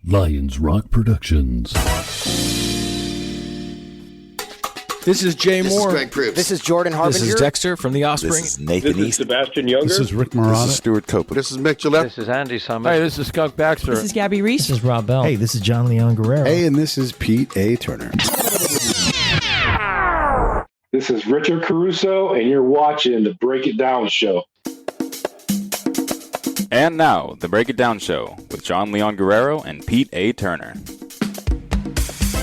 Lions Rock Productions. This is Jay This Moore. is Greg Proops. This is Jordan Harbinger. This is Dexter from The Offspring. This is Nathan This is East. Sebastian Younger. This is Rick Marotta. This is Stuart Copeland. This is Mick Gillette. This is Andy Summers. Hey, this is Skunk Baxter. This is Gabby Reese. This is Rob Bell. Hey, this is John Leon Guerrero. Hey, and this is Pete A. Turner. This is Richard Caruso, and you're watching the Break It Down Show. And now, the Break It Down Show with John Leon Guerrero and Pete A. Turner.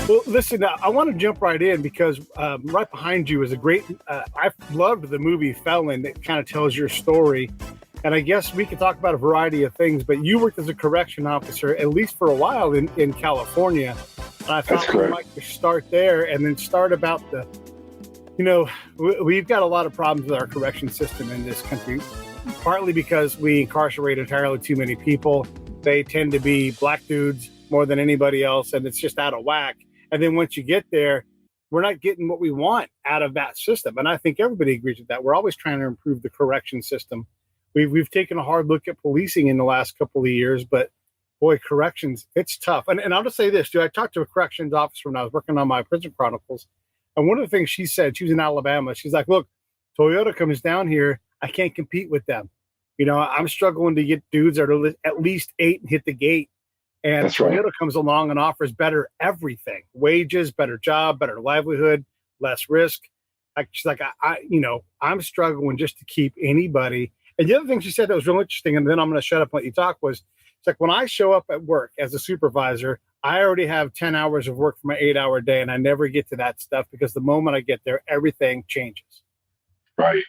Well, listen, I want to jump right in because right behind you is a great, I loved the movie Felon that kind of tells your story. And I guess we could talk about a variety of things, but you worked as a correction officer, at least for a while in California. And I thought we might start there and then start about the, we've got a lot of problems with our correction system in this country, partly because we incarcerate entirely too many people. They tend to be black dudes more than anybody else, and it's just out of whack. And then once you get there, we're not getting what we want out of that system. And I think everybody agrees with that. We're always trying to improve the correction system. We've taken a hard look at policing in the last couple of years, but boy, corrections, it's tough. And I'll just say this, too. I talked to a corrections officer when I was working on my Prison Chronicles. And one of the things she said, she was in Alabama. She's like, look, Toyota comes down here. I can't compete with them. I'm struggling to get dudes that are at least 8 and hit the gate. And That's Toyota right. comes along and offers better everything, wages, better job, better livelihood, less risk. She's like, I'm struggling just to keep anybody. And the other thing she said that was real interesting, and then I'm going to shut up and let you talk, was it's like when I show up at work as a supervisor, I already have 10 hours of work for my 8-hour day, and I never get to that stuff because the moment I get there, everything changes. Right.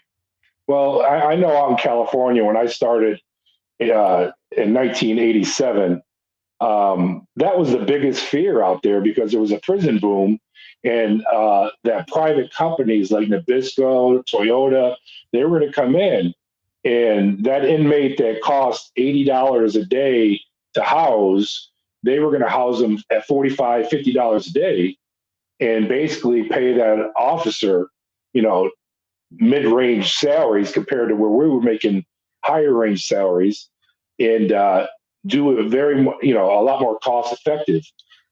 Well, I know out in California when I started in 1987, that was the biggest fear out there because there was a prison boom, and that private companies like Nabisco, Toyota, they were going to come in, and that inmate that cost $80 a day to house, they were going to house them at $45, $50 a day, and basically pay that officer, mid-range salaries compared to where we were making higher range salaries, and do it a lot more cost effective.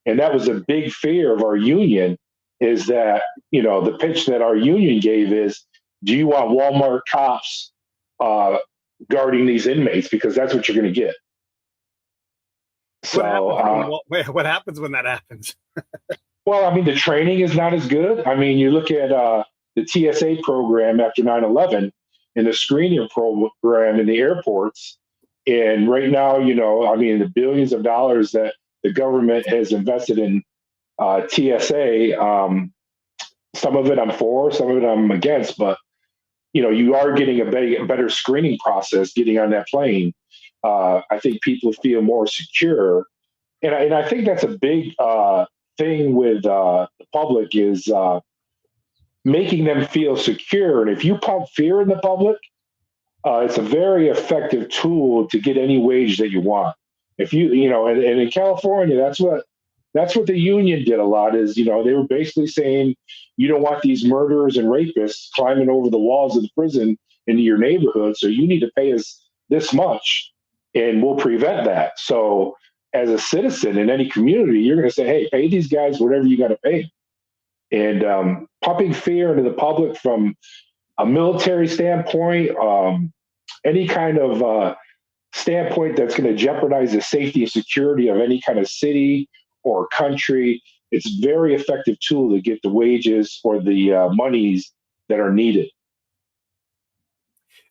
And that was a big fear of our union, is that, the pitch that our union gave is, do you want Walmart cops guarding these inmates? Because that's what you're going to get. So what happens when that happens? Well, the training is not as good. You look at the TSA program after 9/11 and the screening program in the airports. And right now, the billions of dollars that the government has invested in TSA, some of it I'm for, some of it I'm against, but, you are getting a better screening process getting on that plane. I think people feel more secure. And I think that's a big thing with the public is making them feel secure. And if you pump fear in the public, it's a very effective tool to get any wage that you want. If and in California, that's what the union did a lot is, they were basically saying, you don't want these murderers and rapists climbing over the walls of the prison into your neighborhood. So you need to pay us this much and we'll prevent that. So as a citizen in any community, you're going to say, hey, pay these guys whatever you got to pay. And pumping fear into the public from a military standpoint, any kind of standpoint that's going to jeopardize the safety and security of any kind of city or country, it's a very effective tool to get the wages or the monies that are needed.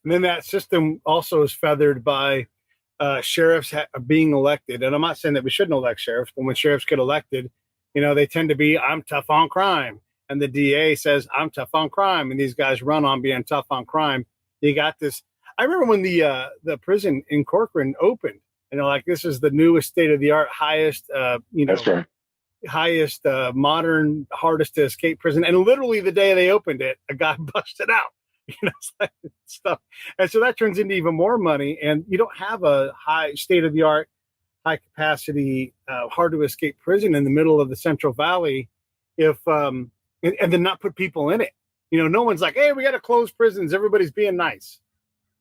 And then that system also is feathered by sheriffs being elected. And I'm not saying that we shouldn't elect sheriffs, but when sheriffs get elected, they tend to be, I'm tough on crime. And the DA says, I'm tough on crime. And these guys run on being tough on crime. You got this. I remember when the prison in Corcoran opened, this is the newest state-of-the-art, highest, That's right. highest, modern, hardest to escape prison. And literally the day they opened it, a guy busted out. It's like stuff. And so that turns into even more money. And you don't have a high state-of-the-art, high capacity, hard to escape prison in the middle of the Central Valley if and then not put people in it. No one's like, hey, we got to close prisons. Everybody's being nice.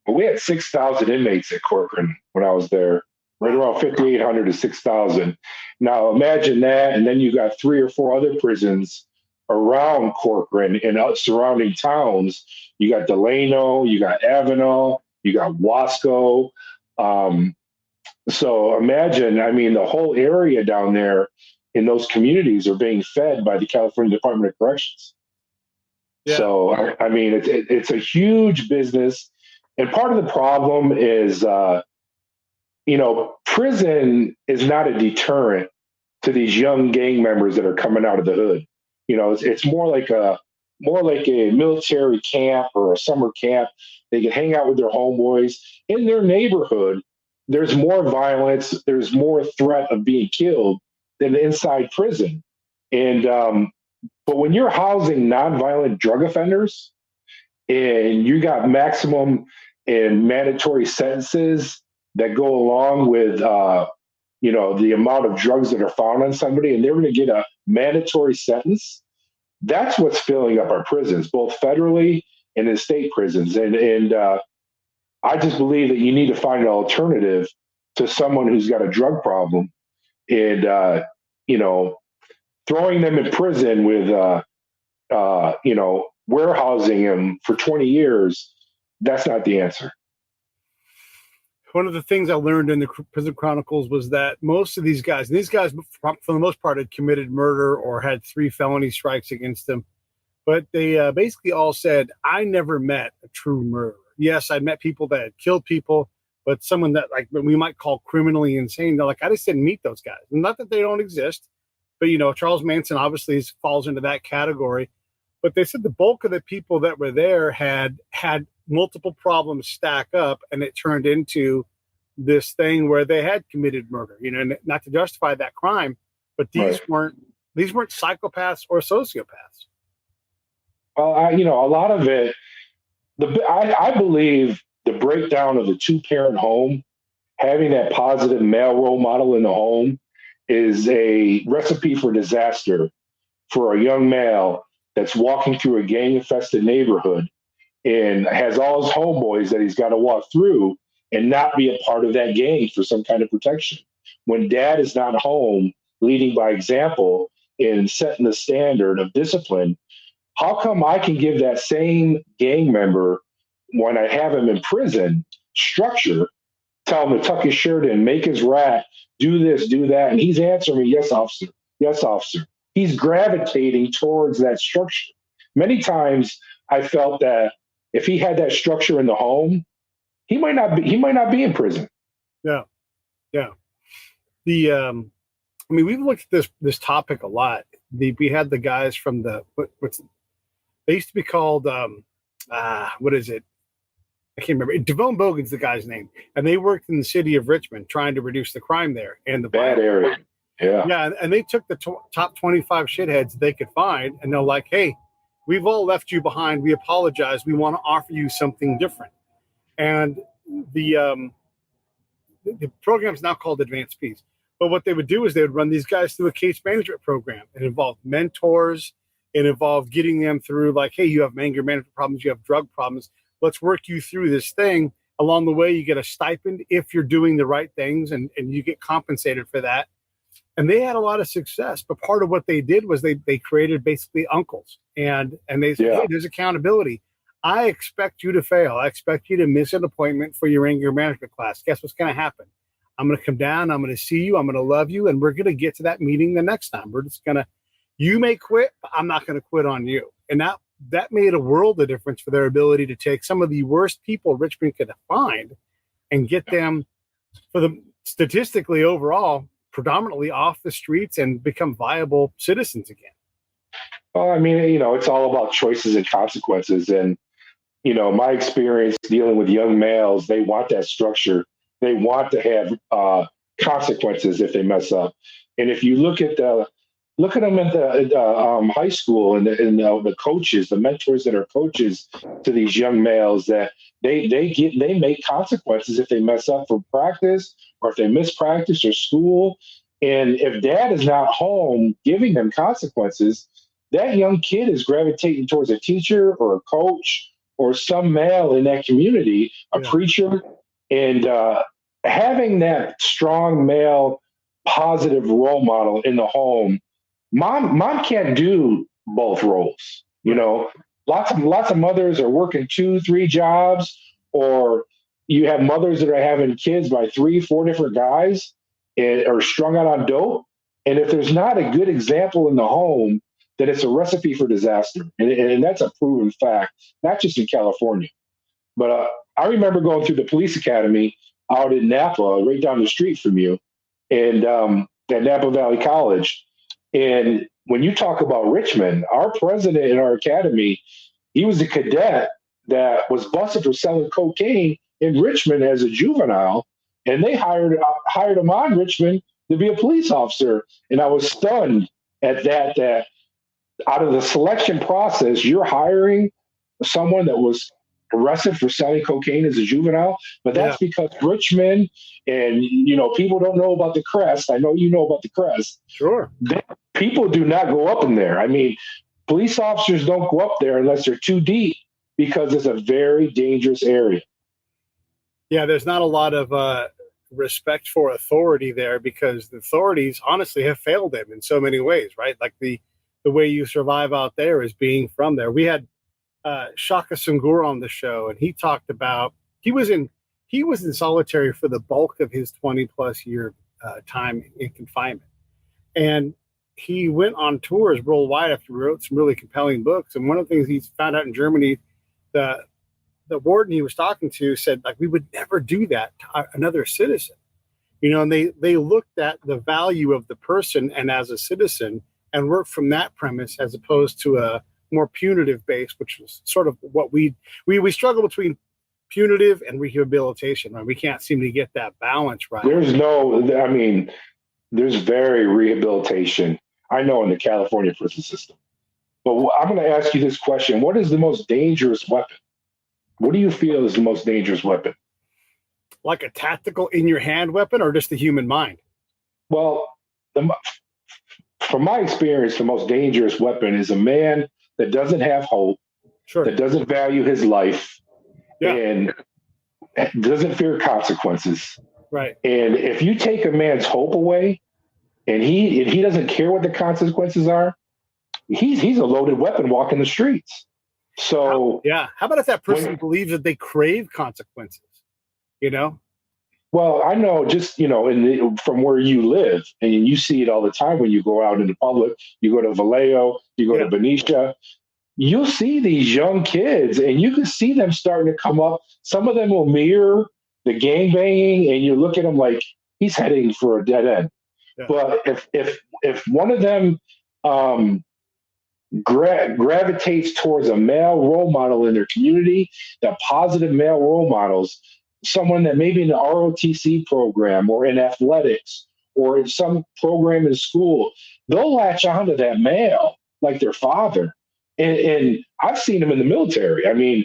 Well, we had 6,000 inmates at Corcoran when I was there. right around 5,800 to 6,000. Now imagine that, and then you got 3 or 4 other prisons around Corcoran and surrounding towns. You got Delano, you got Avenel, you got Wasco. So imagine, I mean, the whole area down there in those communities are being fed by the California Department of Corrections. Yeah. So, I mean, it's a huge business. And part of the problem is, prison is not a deterrent to these young gang members that are coming out of the hood. It's more like a military camp or a summer camp. They can hang out with their homeboys in their neighborhood. There's more violence. There's more threat of being killed than inside prison. And but when you're housing nonviolent drug offenders and you got maximum and mandatory sentences that go along with the amount of drugs that are found on somebody, and they're going to get a mandatory sentence, that's what's filling up our prisons, both federally and in state prisons. And I just believe that you need to find an alternative to someone who's got a drug problem, and throwing them in prison with warehousing them for 20 years. That's not the answer. One of the things I learned in the Prison Chronicles was that most of these guys, for the most part, had committed murder or had 3 felony strikes against them. But they basically all said, I never met a true murderer. Yes, I met people that had killed people, but someone that we might call criminally insane. They're like, I just didn't meet those guys. Not that they don't exist, but Charles Manson obviously falls into that category. But they said the bulk of the people that were there had multiple problems stack up, and it turned into this thing where they had committed murder. And not to justify that crime, but these weren't psychopaths or sociopaths. Well, a lot of it. I believe the breakdown of the 2-parent home, having that positive male role model in the home, is a recipe for disaster for a young male that's walking through a gang-infested neighborhood and has all his homeboys that he's got to walk through and not be a part of that gang for some kind of protection. When dad is not home, leading by example and setting the standard of discipline, how come I can give that same gang member, when I have him in prison, structure, tell him to tuck his shirt in, make his rack, do this, do that, and he's answering me, yes, officer, yes, officer. He's gravitating towards that structure. Many times I felt that if he had that structure in the home, he might not be in prison. Yeah. We've looked at this topic a lot. We had the guys from they used to be called what is it? I can't remember. Devone Bogan's the guy's name, and they worked in the city of Richmond trying to reduce the crime there and the bad area. Yeah, and they took the top 25 shitheads they could find, and they're like, "Hey, we've all left you behind. We apologize. We want to offer you something different." And the program's now called Advanced Peace. But what they would do is they would run these guys through a case management program. It involved mentors. It involved getting them through, like, hey, you have anger management problems, you have drug problems. Let's work you through this thing. Along the way, you get a stipend if you're doing the right things, and you get compensated for that. And they had a lot of success. But part of what they did was they created basically uncles. And they said, hey, there's accountability. I expect you to fail. I expect you to miss an appointment for your anger management class. Guess what's going to happen? I'm going to come down. I'm going to see you. I'm going to love you. And we're going to get to that meeting the next time. We're just going to, you may quit, but I'm not going to quit on you. And that made a world of difference for their ability to take some of the worst people Richmond could find and get them, statistically overall, predominantly off the streets and become viable citizens again. Well, I mean, it's all about choices and consequences. And, my experience dealing with young males, they want that structure. They want to have consequences if they mess up. And if you look at them at the high school and the coaches, the mentors that are coaches to these young males, that they make consequences if they mess up for practice or if they miss practice or school. And if dad is not home giving them consequences, that young kid is gravitating towards a teacher or a coach or some male in that community, a preacher. And having that strong male positive role model in the home, mom can't do both roles. You know, lots of mothers are working 2-3 jobs, or you have mothers that are having kids by 3-4 different guys and are strung out on dope. And if there's not a good example in the home, then it's a recipe for disaster. And that's a proven fact, not just in California. But I remember going through the police academy out in Napa, right down the street from you, and at Napa Valley College. And when you talk about Richmond, our president in our academy, he was a cadet that was busted for selling cocaine in Richmond as a juvenile, and they hired him on Richmond to be a police officer. And I was stunned at that out of the selection process, you're hiring someone that was arrested for selling cocaine as a juvenile, but that's because Richmond, and people don't know about the Crest. I know you know about the Crest. Sure. People do not go up in there. I mean, police officers don't go up there unless they're too deep, because it's a very dangerous area. Yeah, there's not a lot of respect for authority there, because the authorities honestly have failed them in so many ways, right? Like the way you survive out there is being from there. We had Shaka Sungur on the show, and he talked about he was in solitary for the bulk of his 20+ year time in confinement, and he went on tours worldwide after he wrote some really compelling books. And one of the things he's found out in Germany, the warden he was talking to said, like, we would never do that to another citizen, and they looked at the value of the person and as a citizen and worked from that premise, as opposed to a more punitive base, which is sort of what we struggle between punitive and rehabilitation. Right? We can't seem to get that balance right. There's very rehabilitation, I know, in the California prison system. But I'm going to ask you this question. What is the most dangerous weapon? What do you feel is the most dangerous weapon? Like a tactical in-your-hand weapon, or just the human mind? Well, from my experience, the most dangerous weapon is a man that doesn't have hope, that doesn't value his life, and doesn't fear consequences. Right. And if you take a man's hope away, and he doesn't care what the consequences are, he's a loaded weapon walking the streets. So how about if that person believes that they crave consequences? Well, I know, just from where you live, and you see it all the time when you go out in the public. You go to Vallejo, you go to Benicia, you'll see these young kids, and you can see them starting to come up. Some of them will mirror the gangbanging, and you look at them like he's heading for a dead end. Yeah. But if one of them gravitates towards a male role model in their community, that positive male role models, someone that maybe in the ROTC program or in athletics or in some program in school, they'll latch onto that male like their father. And I've seen them in the military. I mean,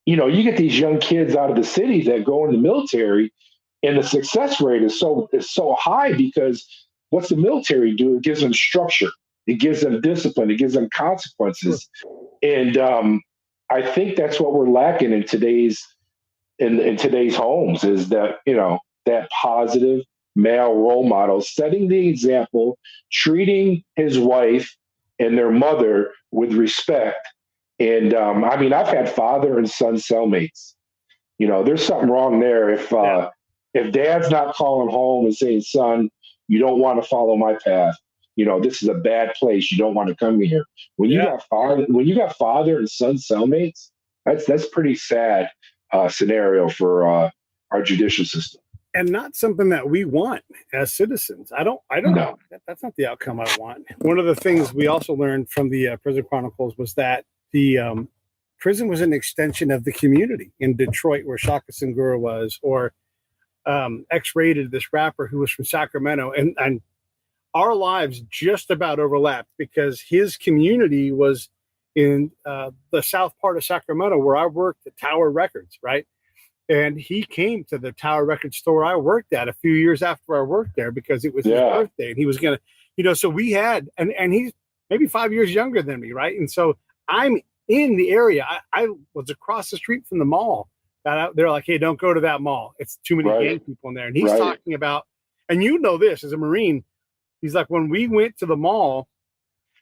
you get these young kids out of the city that go in the military, and the success rate is so high, because what's the military do? It gives them structure. It gives them discipline. It gives them consequences. And I think that's what we're lacking in today's homes, is that, that positive male role model, setting the example, treating his wife and their mother with respect. And I've had father and son cellmates. There's something wrong there if dad's not calling home and saying, son, you don't want to follow my path. This is a bad place. You don't want to come here. When you got father and son cellmates, that's pretty sad scenario for our judicial system. And not something that we want as citizens. I don't know. That's not the outcome I want. One of the things we also learned from the Prison Chronicles was that the prison was an extension of the community in Detroit, where Shaka Singura was, or X-Rated, this rapper who was from Sacramento. And our lives just about overlapped, because his community was in the south part of Sacramento, where I worked at Tower Records, right? And he came to the Tower Records store I worked at a few years after I worked there, because it was his birthday, and he was going to, so we had, and he's maybe 5 years younger than me, right? And so I'm in the area. I was across the street from the mall They're like, hey, don't go to that mall. It's too many gang people in there. And he's talking about, and you know this as a Marine, he's like, when we went to the mall,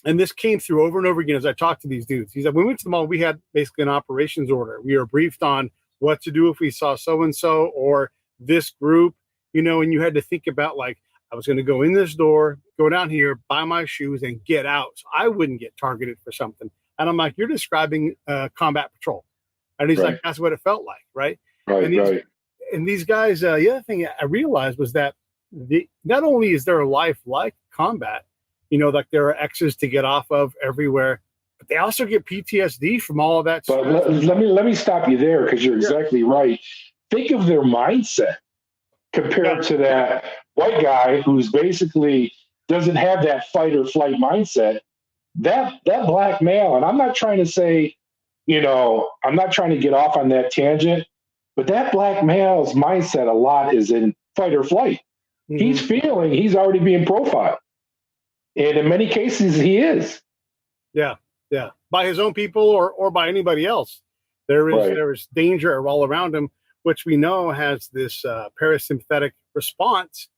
and this came through over and over again as I talked to these dudes. He's like, when we went to the mall, we had basically an operations order. We were briefed on what to do if we saw so-and-so or this group, you know, and you had to think about, like, I was going to go in this door, go down here, buy my shoes, and get out. So I wouldn't get targeted for something. And I'm like, you're describing combat patrol. And he's like, that's what it felt like, right? And these guys, the other thing I realized was that not only is their life like combat, you know, like there are X's to get off of everywhere, but they also get PTSD from all of that stuff. But let me stop you there, because you're exactly right. Think of their mindset compared to that white guy who's basically doesn't have that fight or flight mindset. That black male, and I'm not trying to say, you know, I'm not trying to get off on that tangent, but that black male's mindset a lot is in fight or flight. Mm-hmm. He's feeling he's already being profiled. And in many cases, he is. Yeah. By his own people or by anybody else. There is danger all around him, which we know has this parasympathetic response,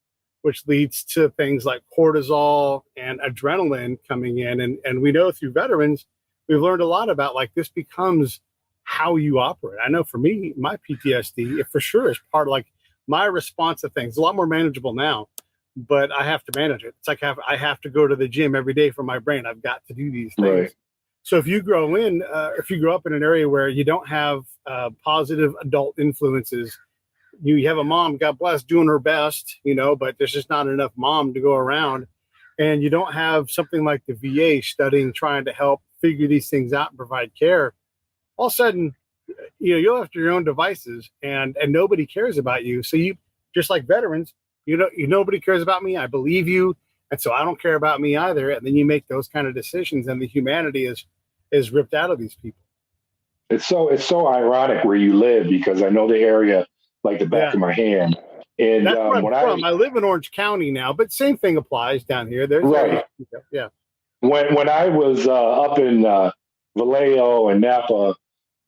which leads to things like cortisol and adrenaline coming in. And we know through veterans, we've learned a lot about, like, this becomes how you operate. I know for me, my PTSD, it for sure is part of, like, my response to things. It's a lot more manageable now, but I have to manage it. It's like I have to go to the gym every day for my brain. I've got to do these things. Right. So if you grow up in an area where you don't have positive adult influences, you have a mom, God bless, doing her best, you know, but there's just not enough mom to go around. And you don't have something like the VA studying, trying to help figure these things out and provide care. All of a sudden, you know, you're after your own devices and nobody cares about you. So you, just like veterans, nobody cares about me. I believe you. And so I don't care about me either. And then you make those kind of decisions, and the humanity is ripped out of these people. It's so ironic where you live, because I know the area like the back of my hand. And that's where I'm from. I live in Orange County now, but same thing applies down here. There's yeah. When I was up in Vallejo and Napa,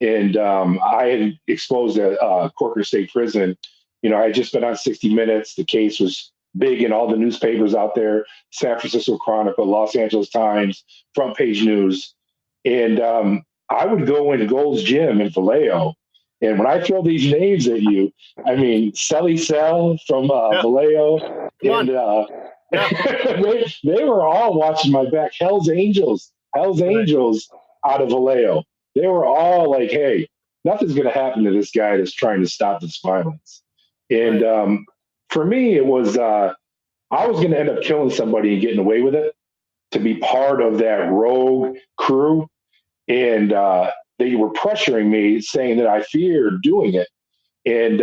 and I had exposed at Corcoran State Prison, you know, I had just been on 60 Minutes. The case was big in all the newspapers out there: San Francisco Chronicle, Los Angeles Times, front page news. And I would go into Gold's Gym in Vallejo. And when I throw these names at you, I mean, Selly Sell from Vallejo, and they were all watching my back. Hell's Angels out of Vallejo. They were all like, hey, nothing's going to happen to this guy that's trying to stop this violence. And for me, it was, I was going to end up killing somebody and getting away with it, to be part of that rogue crew. And they were pressuring me, saying that I feared doing it. And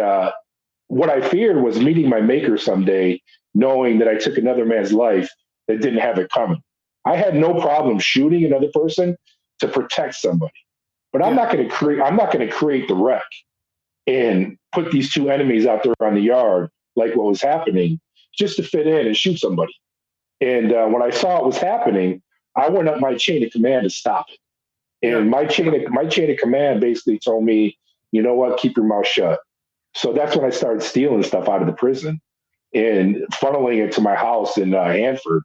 what I feared was meeting my maker someday, knowing that I took another man's life that didn't have it coming. I had no problem shooting another person to protect somebody, but I'm not going to create the wreck and put these two enemies out there on the yard like what was happening just to fit in and shoot somebody. And when I saw it was happening, I went up my chain of command to stop it. And my chain of command basically told me, you know what, keep your mouth shut. So that's when I started stealing stuff out of the prison and funneling it to my house in Hanford.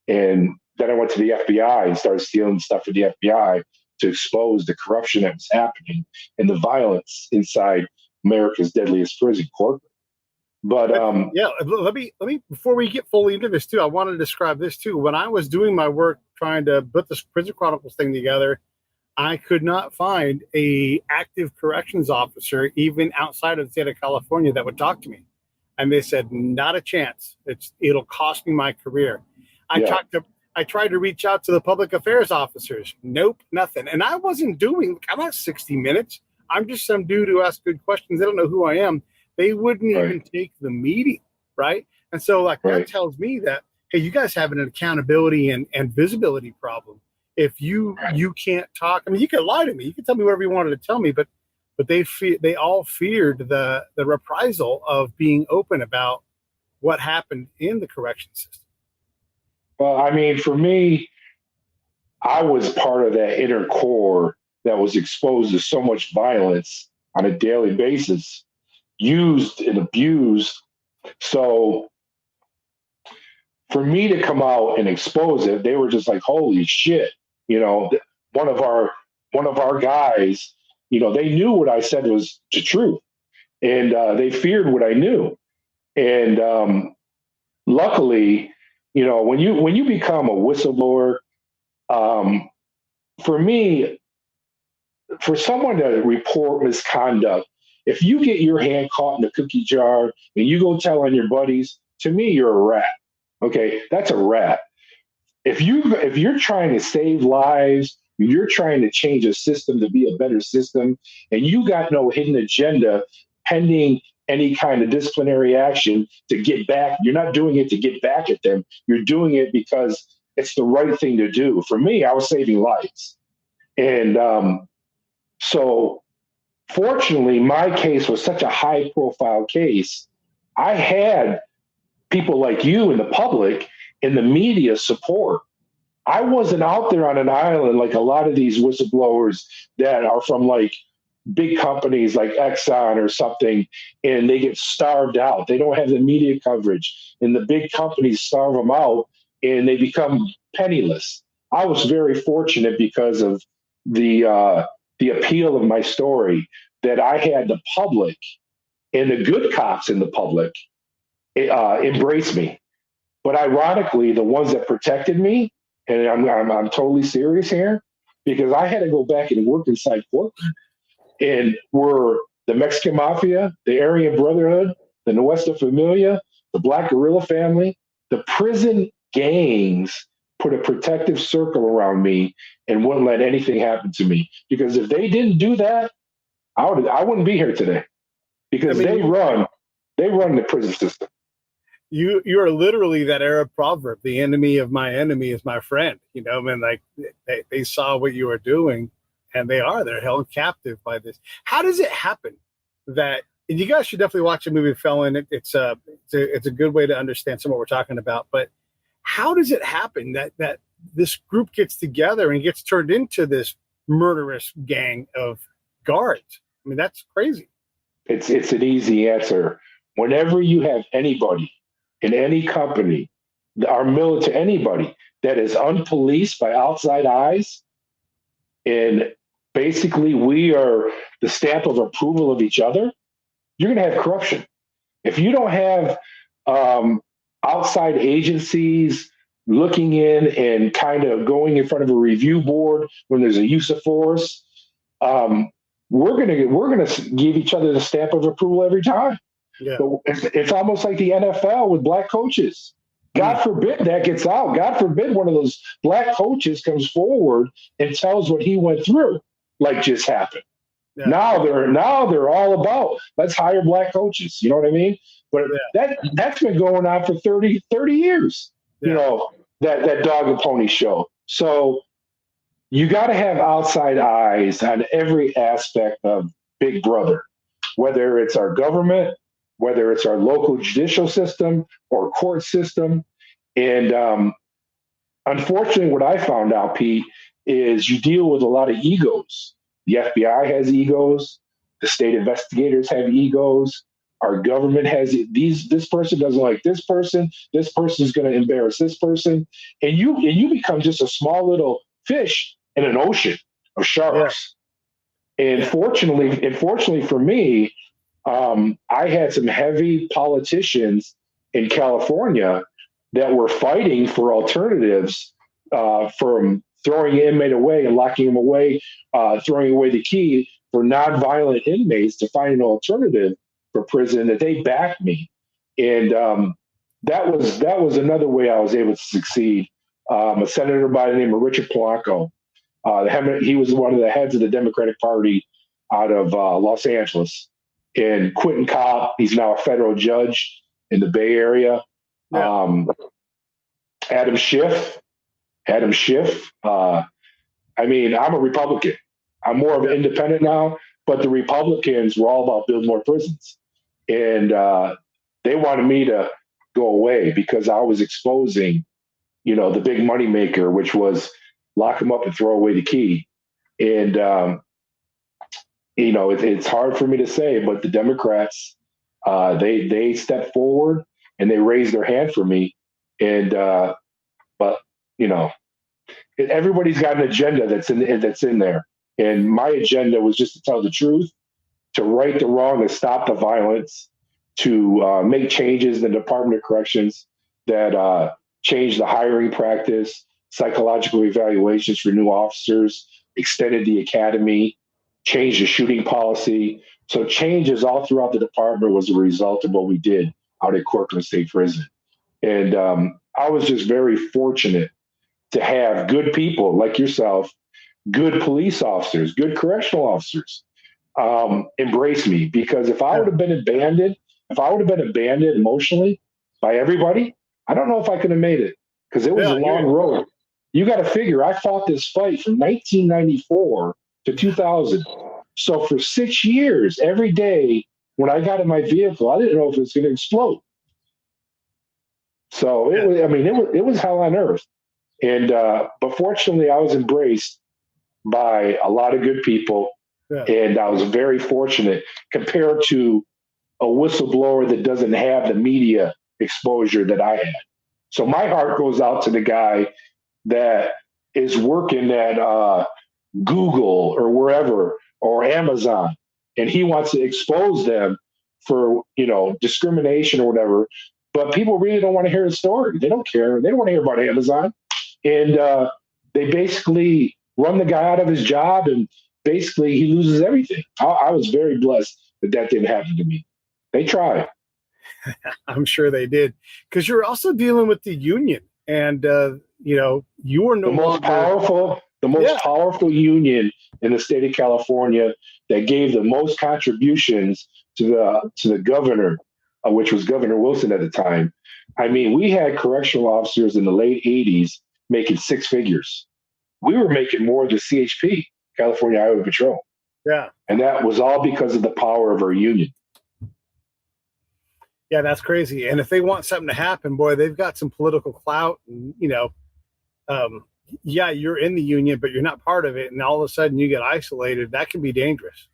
And then I went to the FBI and started stealing stuff for the FBI to expose the corruption that was happening and the violence inside America's deadliest prison, Corcoran. But let me before we get fully into this too, I want to describe this too. When I was doing my work trying to put this Prison Chronicles thing together, I could not find a active corrections officer, even outside of the state of California, that would talk to me. And they said, not a chance. It'll cost me my career. I tried to reach out to the public affairs officers. Nope, nothing. And I'm not 60 Minutes. I'm just some dude who asks good questions. They don't know who I am. They wouldn't even take the meeting, right? And so that tells me that, hey, you guys have an accountability and visibility problem. If you can't talk, I mean, you can lie to me. You can tell me whatever you wanted to tell me, but they all feared the reprisal of being open about what happened in the correction system. Well, I mean, for me, I was part of that inner core that was exposed to so much violence on a daily basis, used and abused. So for me to come out and expose it, they were just like, holy shit. One of our guys, they knew what I said was the truth, and they feared what I knew. And luckily, when you become a whistleblower, for me, for someone to report misconduct, if you get your hand caught in the cookie jar and you go tell on your buddies, to me, you're a rat. Okay, that's a rat. If you're trying to save lives, you're trying to change a system to be a better system, and you got no hidden agenda pending any kind of disciplinary action to get back. You're not doing it to get back at them. You're doing it because it's the right thing to do. For me, I was saving lives. And so fortunately, my case was such a high profile case. I had people like you in the public and the media support. I wasn't out there on an island like a lot of these whistleblowers that are from like big companies like Exxon or something, and they get starved out. They don't have the media coverage, and the big companies starve them out, and they become penniless. I was very fortunate because of the appeal of my story that I had the public and the good cops in the public embrace me. But ironically, the ones that protected me, and I'm totally serious here, because I had to go back and work inside Corcoran, and were the Mexican Mafia, the Aryan Brotherhood, the Nuestra Familia, the Black Guerrilla Family, the prison gangs put a protective circle around me and wouldn't let anything happen to me. Because if they didn't do that, I wouldn't be here today. Because they run the prison system. You are literally that Arab proverb, the enemy of my enemy is my friend. Like they saw what you were doing, and they're held captive by this. How does it happen that, and you guys should definitely watch the movie Felon. It's a good way to understand some of what we're talking about, but how does it happen that this group gets together and gets turned into this murderous gang of guards? I mean, that's crazy. It's an easy answer. Whenever you have anybody in any company, our military, anybody that is unpoliced by outside eyes, and basically we are the stamp of approval of each other, you're going to have corruption. If you don't have outside agencies looking in and kind of going in front of a review board when there's a use of force, we're gonna give each other the stamp of approval every time. Yeah. So it's almost like the NFL with black coaches. God forbid that gets out. God forbid one of those black coaches comes forward and tells what he went through, like just happened. Yeah. Now they're all about, let's hire black coaches. You know what I mean? But that's been going on for 30 years. Yeah. That dog and pony show. So you got to have outside eyes on every aspect of Big Brother, whether it's our government, whether it's our local judicial system or court system. And unfortunately, what I found out, Pete, is you deal with a lot of egos. The FBI has egos. The state investigators have egos. Our government has this person doesn't like this person. This person is going to embarrass this person. And you become just a small little fish in an ocean of sharks. Yeah. And fortunately for me, I had some heavy politicians in California that were fighting for alternatives from throwing an inmate away and locking him away, throwing away the key for nonviolent inmates to find an alternative for prison, that they backed me. And that was another way I was able to succeed. A senator by the name of Richard Caruso, he was one of the heads of the Democratic Party out of Los Angeles. And Quentin Kopp, he's now a federal judge in the Bay Area. Yeah. Adam Schiff. I mean, I'm a Republican. I'm more of an independent now, but the Republicans were all about building more prisons. And they wanted me to go away because I was exposing, the big moneymaker, which was lock them up and throw away the key. And it's hard for me to say, but the Democrats, they stepped forward and they raised their hand for me. And, but, everybody's got an agenda that's in there. And my agenda was just to tell the truth, to right the wrong, to stop the violence, to make changes in the Department of Corrections that changed the hiring practice, psychological evaluations for new officers, extended the academy, changed the shooting policy. So changes all throughout the department was a result of what we did out at Corcoran State Prison. And I was just very fortunate to have good people like yourself, good police officers, good correctional officers embrace me. Because if I would have been abandoned emotionally by everybody, I don't know if I could have made it, because it was a long road. You got to figure, I fought this fight from 1994 to 2000. So for 6 years, every day when I got in my vehicle, I didn't know if it was going to explode. So it was hell on earth. And but fortunately, I was embraced by a lot of good people, and I was very fortunate compared to a whistleblower that doesn't have the media exposure that I had. So my heart goes out to the guy that is working at Google or wherever, or Amazon, and he wants to expose them for, discrimination or whatever. But people really don't want to hear the story. They don't care. They don't want to hear about Amazon. And they basically run the guy out of his job, and basically he loses everything. I was very blessed that didn't happen to me. They tried. I'm sure they did, because you're also dealing with the union, and you were no the most powerful union in the state of California that gave the most contributions to the governor, which was Governor Wilson at the time. I mean, we had correctional officers in the late 80s making six figures. We were making more than CHP, California Highway Patrol. Yeah. And that was all because of the power of our union. Yeah, that's crazy. And if they want something to happen, boy, they've got some political clout. And, you're in the union, but you're not part of it. And all of a sudden you get isolated. That can be dangerous.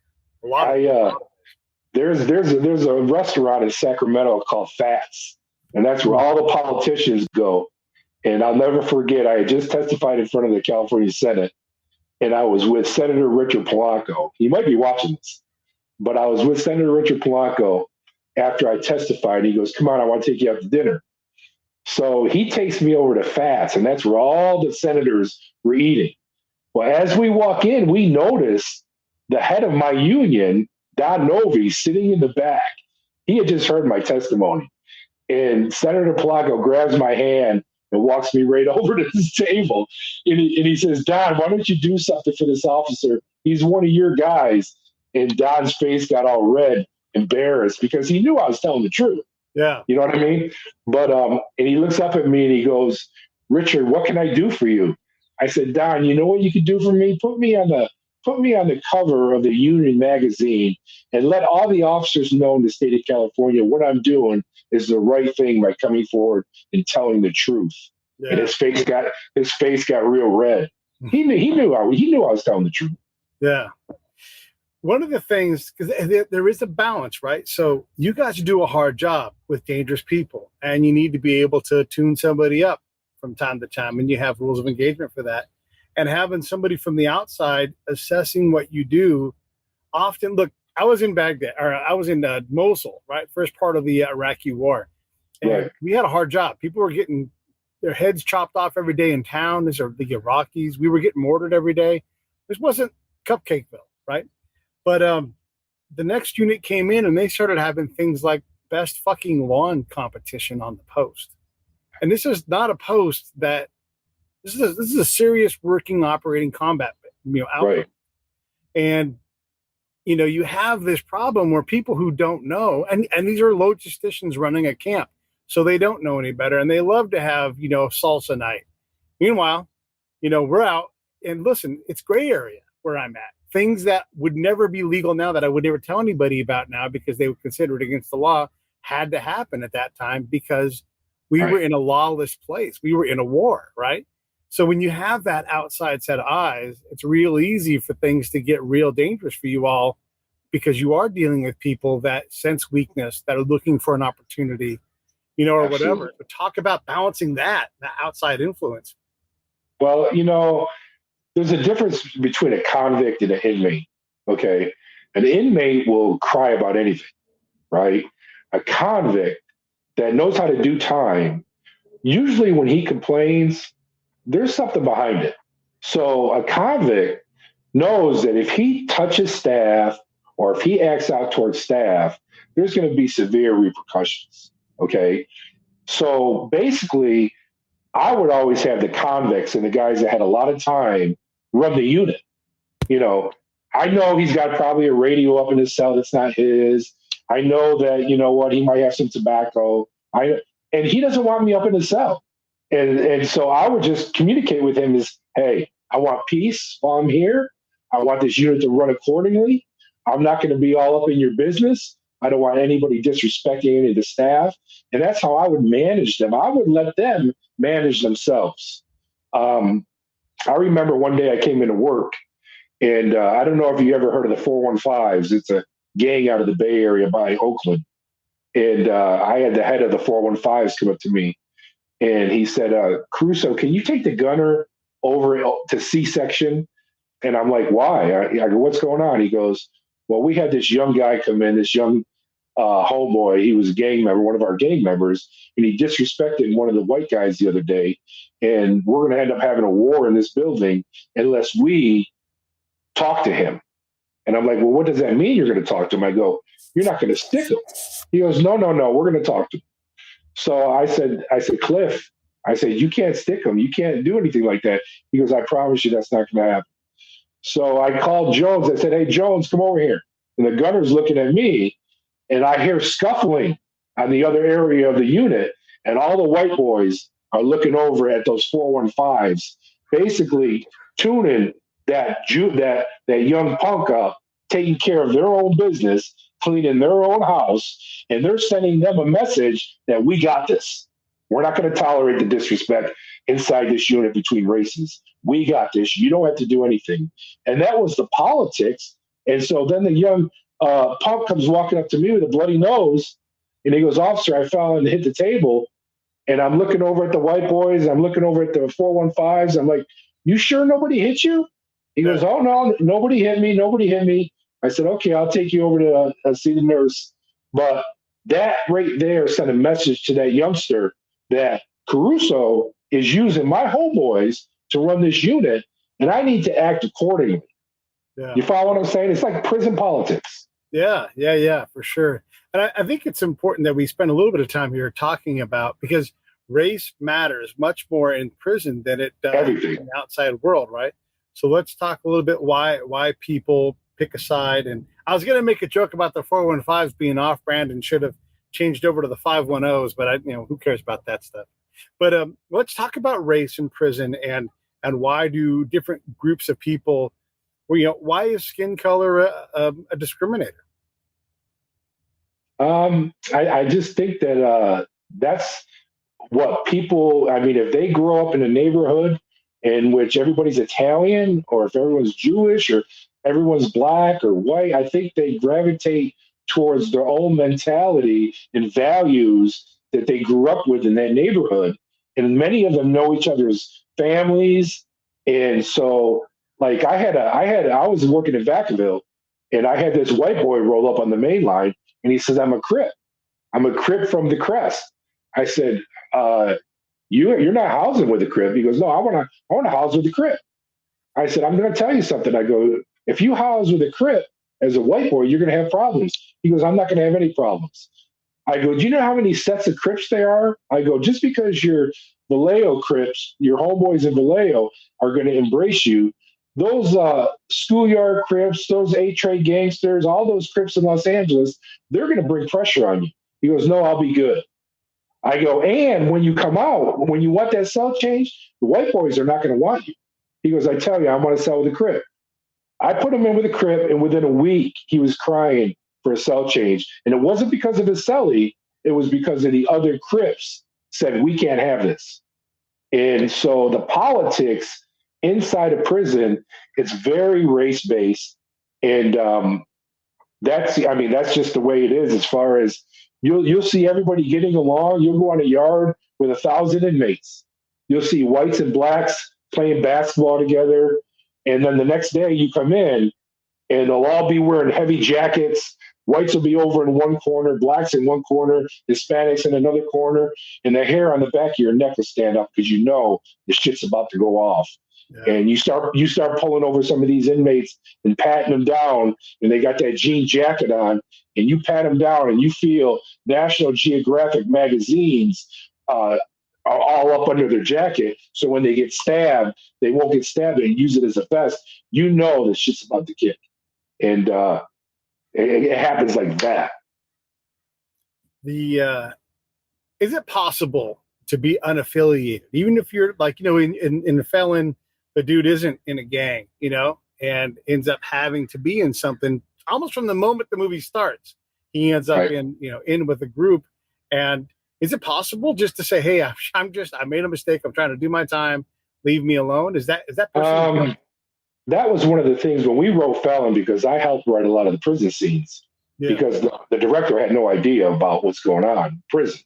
There's a restaurant in Sacramento called Fats, and that's where all the politicians go. And I'll never forget, I had just testified in front of the California Senate, and I was with Senator Richard Polanco. He might be watching this, but I was with Senator Richard Polanco after I testified. He goes, "Come on, I want to take you out to dinner." So he takes me over to Fats, and that's where all the senators were eating. Well, as we walk in, we notice the head of my union, Don Novi, sitting in the back. He had just heard my testimony. And Senator Polanco grabs my hand and walks me right over to this table. And he says, "Don, why don't you do something for this officer? He's one of your guys." And Don's face got all red, embarrassed, because he knew I was telling the truth. Yeah. You know what I mean? But, and he looks up at me and he goes, "Richard, what can I do for you?" I said, "Don, you know what you could do for me? Put me on the cover of the Union magazine and let all the officers know in the state of California what I'm doing is the right thing by coming forward and telling the truth." Yeah. And his face got real red. He knew I was telling the truth. Yeah. One of the things, because there is a balance, right? So you guys do a hard job with dangerous people, and you need to be able to tune somebody up from time to time, and you have rules of engagement for that. And having somebody from the outside assessing what you do, often, look, I was in Baghdad, or I was in Mosul, right? First part of the Iraqi war. And right. We had a hard job. People were getting their heads chopped off every day in town. These are the Iraqis. We were getting mortared every day. This wasn't Cupcakeville, right? But the next unit came in and they started having things like best fucking lawn competition on the post. And this is not a post that this is a serious working, operating combat, outfit. Right. And, you have this problem where people who don't know, and these are logisticians running a camp, so they don't know any better. And they love to have, salsa night. Meanwhile, we're out, and listen, it's gray area where I'm at. Things that would never be legal now, that I would never tell anybody about now because they would consider it against the law, had to happen at that time because we were in a lawless place. We were in a war, right? So when you have that outside set of eyes, it's real easy for things to get real dangerous for you all because you are dealing with people that sense weakness, that are looking for an opportunity, or Absolutely. whatever. But talk about balancing that outside influence. Well, there's a difference between a convict and an inmate. Okay. An inmate will cry about anything, right? A convict that knows how to do time, usually when he complains, there's something behind it. So a convict knows that if he touches staff or if he acts out towards staff, there's going to be severe repercussions. Okay. So basically, I would always have the convicts and the guys that had a lot of time run the unit. I know he's got probably a radio up in his cell that's not his. I know that, he might have some tobacco. And he doesn't want me up in his cell. And so I would just communicate with him as, hey, I want peace while I'm here. I want this unit to run accordingly. I'm not going to be all up in your business. I don't want anybody disrespecting any of the staff. And that's how I would manage them. I would let them manage themselves. I remember one day I came into work, and I don't know if you ever heard of the 415s. It's a gang out of the Bay Area by Oakland. And I had the head of the 415s come up to me, and he said, Caruso, can you take the gunner over to C-section? And I'm like, why? I go, what's going on? He goes, well, we had this young guy come in, this young homeboy. He was a gang member, one of our gang members, and he disrespected one of the white guys the other day. And we're going to end up having a war in this building unless we talk to him. And I'm like, well, what does that mean you're going to talk to him? I go, you're not going to stick him. He goes, no, we're going to talk to him. So I said, Cliff, I said, you can't stick him. You can't do anything like that. He goes, I promise you that's not going to happen. So I called Jones. I said, hey, Jones, come over here. And the gunner's looking at me, and I hear scuffling on the other area of the unit, and all the white boys are looking over at those 415s, basically tuning that young punk up, taking care of their own business, cleaning their own house, and they're sending them a message that we got this. We're not going to tolerate the disrespect inside this unit between races. We got this. You don't have to do anything. And that was the politics. And so then the young punk comes walking up to me with a bloody nose, and he goes, officer, I fell and hit the table. And I'm looking over at the white boys. I'm looking over at the 415s. I'm like, you sure nobody hit you? He goes, oh, no, nobody hit me. Nobody hit me. I said, okay, I'll take you over to see the nurse. But that right there sent a message to that youngster that Caruso is using my homeboys to run this unit, and I need to act accordingly. Yeah. You follow what I'm saying? It's like prison politics. Yeah, for sure. And I think it's important that we spend a little bit of time here talking about, because race matters much more in prison than it does in the outside world, right? So let's talk a little bit why people pick a side. And I was going to make a joke about the 415s being off-brand and should have changed over to the 510s, but who cares about that stuff? But let's talk about race in prison and why do different groups of people, why is skin color a discriminator? I just think that that's what people, if they grow up in a neighborhood in which everybody's Italian, or if everyone's Jewish, or everyone's black or white, I think they gravitate towards their own mentality and values that they grew up with in that neighborhood. And many of them know each other's families. And so, like, I was working in Vacaville, and I had this white boy roll up on the main line, and he says, I'm a Crip. I'm a Crip from the Crest. I said, you're not housing with the Crip. He goes, no, I want to house with the Crip. I said, I'm going to tell you something. I go, if you house with a Crip as a white boy, you're going to have problems. He goes, I'm not going to have any problems. I go, do you know how many sets of Crips there are? I go, just because you're Vallejo Crips, your homeboys in Vallejo are going to embrace you. Those schoolyard Crips, those A-Trade gangsters, all those Crips in Los Angeles, they're going to bring pressure on you. He goes, no, I'll be good. I go, and when you come out, when you want that cell change, the white boys are not going to want you. He goes, I tell you, I want to sell with a Crip. I put him in with a Crip, and within a week, he was crying for a cell change. And it wasn't because of his cellie, it was because of the other Crips said, we can't have this. And so the politics inside a prison, it's very race-based. And that's just the way it is. As far as you'll see everybody getting along. You'll go on a yard with 1,000 inmates. You'll see whites and blacks playing basketball together, and then the next day you come in, and they'll all be wearing heavy jackets. Whites will be over in one corner, blacks in one corner, Hispanics in another corner, and the hair on the back of your neck will stand up because you know the shit's about to go off. Yeah. And you start pulling over some of these inmates and patting them down, and they got that jean jacket on, and you pat them down, and you feel National Geographic magazines are all up under their jacket. So when they get stabbed, they won't get stabbed and use it as a vest. You know the shit's about to kick. And it happens like that. Is it possible to be unaffiliated, even if you're like, in the Felon, the dude isn't in a gang, and ends up having to be in something almost from the moment the movie starts. He ends up in with a group. And is it possible just to say, hey, I made a mistake. I'm trying to do my time. Leave me alone. Is that person? That was one of the things when we wrote Felon, because I helped write a lot of the prison scenes because the director had no idea about what's going on in prison.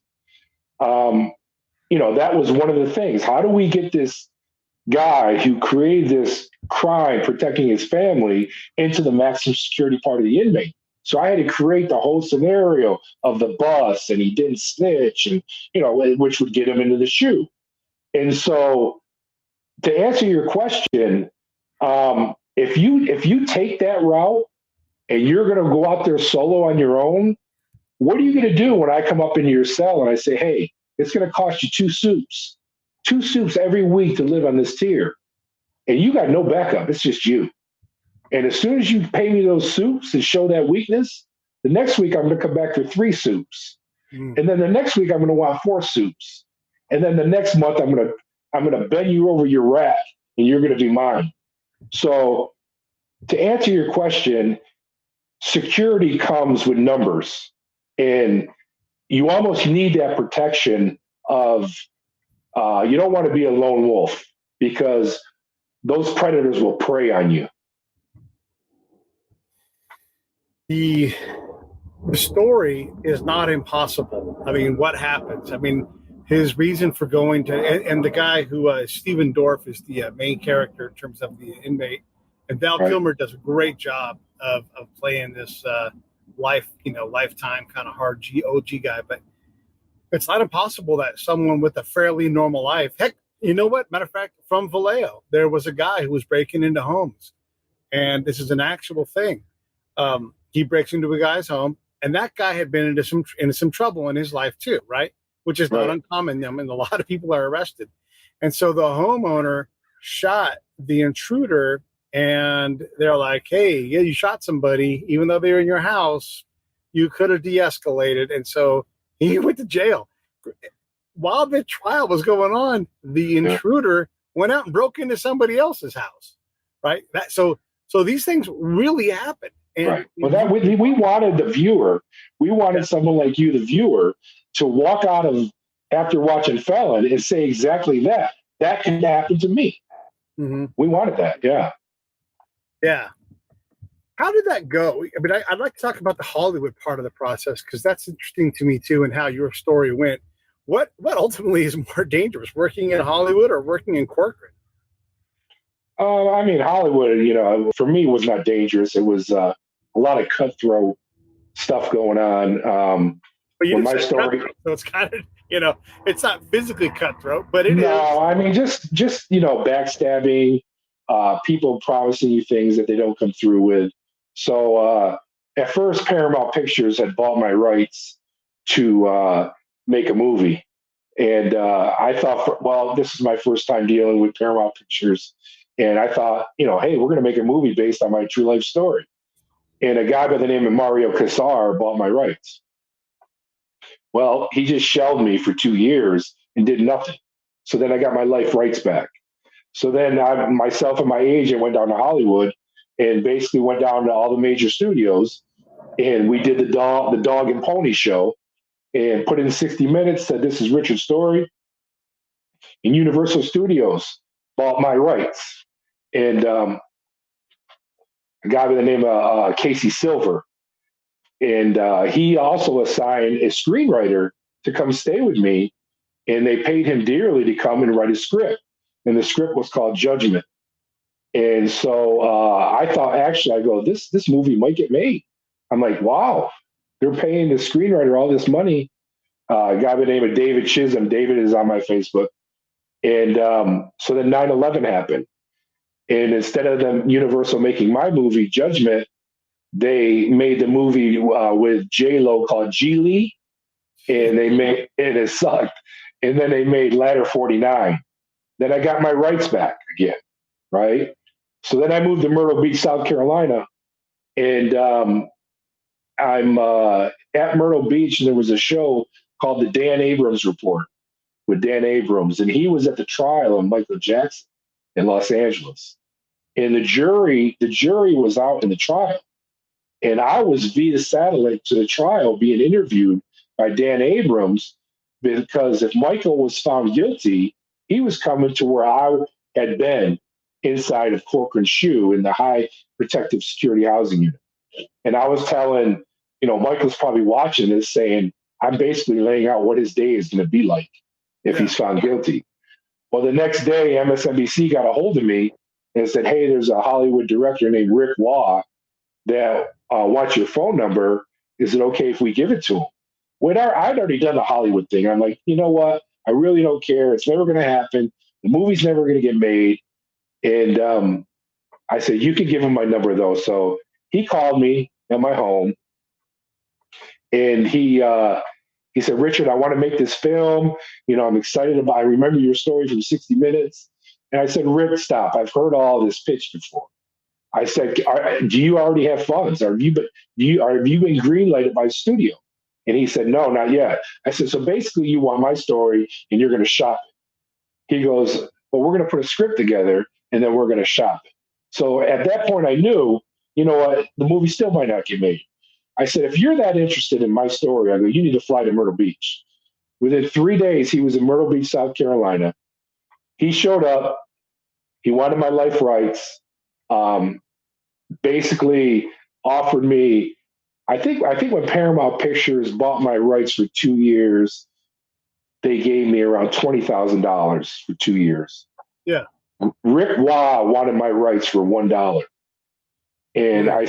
That was one of the things. How do we get this guy who created this crime protecting his family into the maximum security part of the inmate? So I had to create the whole scenario of the bus, and he didn't snitch, and which would get him into the shoe. And so, to answer your question, if you take that route and you're going to go out there solo on your own, what are you going to do when I come up into your cell and I say, hey, it's going to cost you 2 soups every week to live on this tier, and you got no backup. It's just you. And as soon as you pay me those soups and show that weakness, the next week I'm going to come back for 3 soups. And then the next week I'm going to want 4 soups. And then the next month I'm going to bend you over your rack and you're going to be mine. So to answer your question, security comes with numbers, and you almost need that protection of, you don't want to be a lone wolf because those predators will prey on you. The story is not impossible. I mean, what happens? I mean, his reason for going to, and the guy who Stephen Dorf is the main character in terms of the inmate, and Val Kilmer does a great job of playing this lifetime kind of hard OG guy. But it's not impossible that someone with a fairly normal life, heck, you know what? Matter of fact, from Vallejo, there was a guy who was breaking into homes, and this is an actual thing. He breaks into a guy's home, and that guy had been into some trouble in his life too, right? Which is not uncommon. I mean, a lot of people are arrested. And so the homeowner shot the intruder, and they're like, hey, yeah, you shot somebody, even though they're in your house, you could have de-escalated. And so he went to jail. While the trial was going on, the intruder went out and broke into somebody else's house, right? So these things really happen. And Well, we wanted the viewer. We wanted someone like you, the viewer, to walk out of after watching Felon and say exactly that. That can happen to me. Mm-hmm. We wanted that. Yeah. Yeah. How did that go? I mean, I'd like to talk about the Hollywood part of the process because that's interesting to me too, and how your story went. What ultimately is more dangerous, working in Hollywood or working in Corcoran? I mean, Hollywood, for me, was not dangerous. It was a lot of cutthroat stuff going on. But you didn't say cutthroat, so it's kind of, it's not physically cutthroat, but it is. No, I mean, just backstabbing, people promising you things that they don't come through with. So at first, Paramount Pictures had bought my rights to make a movie. And I thought, this is my first time dealing with Paramount Pictures. And I thought, hey, we're going to make a movie based on my true life story. And a guy by the name of Mario Casar bought my rights. Well, he just shelled me for 2 years and did nothing. So then I got my life rights back. So then myself and my agent went down to Hollywood and basically went down to all the major studios. And we did the dog and pony show and put in 60 minutes, said this is Richard's story. And Universal Studios bought my rights. And a guy by the name of Casey Silver, And he also assigned a screenwriter to come stay with me, and they paid him dearly to come and write a script. And the script was called Judgment. And so I thought, actually, I go, this movie might get made. I'm like, wow, they're paying the screenwriter all this money. A guy by the name of David Chisholm. David is on my Facebook. And so then 9/11 happened. And instead of them Universal making my movie, Judgment, they made the movie with J-Lo called Geely. And it sucked. And then they made Ladder 49. Then I got my rights back again, right? So then I moved to Myrtle Beach, South Carolina. And I'm at Myrtle Beach, and there was a show called the Dan Abrams Report with Dan Abrams. And he was at the trial of Michael Jackson in Los Angeles. And the jury was out in the trial. And I was via satellite to the trial being interviewed by Dan Abrams, because if Michael was found guilty, he was coming to where I had been inside of Corcoran Shoe in the high protective security housing unit. And I was telling, Michael's probably watching this saying, I'm basically laying out what his day is going to be like if he's found guilty. Well, the next day, MSNBC got a hold of me and said, hey, there's a Hollywood director named Rick Waugh that wants your phone number. Is it okay if we give it to him? I'd already done the Hollywood thing. I'm like, you know what? I really don't care. It's never going to happen. The movie's never going to get made. And I said, you can give him my number, though. So he called me at my home. And he said, Richard, I want to make this film. I'm excited I remember your story from 60 Minutes. And I said, Rick, stop. I've heard all this pitch before. I said, do you already have funds? Have you been greenlighted by the studio? And he said, no, not yet. I said, so basically you want my story and you're going to shop it. He goes, well, we're going to put a script together and then we're going to shop it. So at that point I knew, you know what, the movie still might not get made. I said, if you're that interested in my story, I go, you need to fly to Myrtle Beach. Within 3 days, he was in Myrtle Beach, South Carolina. He showed up. He wanted my life rights. Basically offered me, I think when Paramount Pictures bought my rights for 2 years, they gave me around $20,000 for 2 years. Yeah. Rick Waugh wanted my rights for $1. And I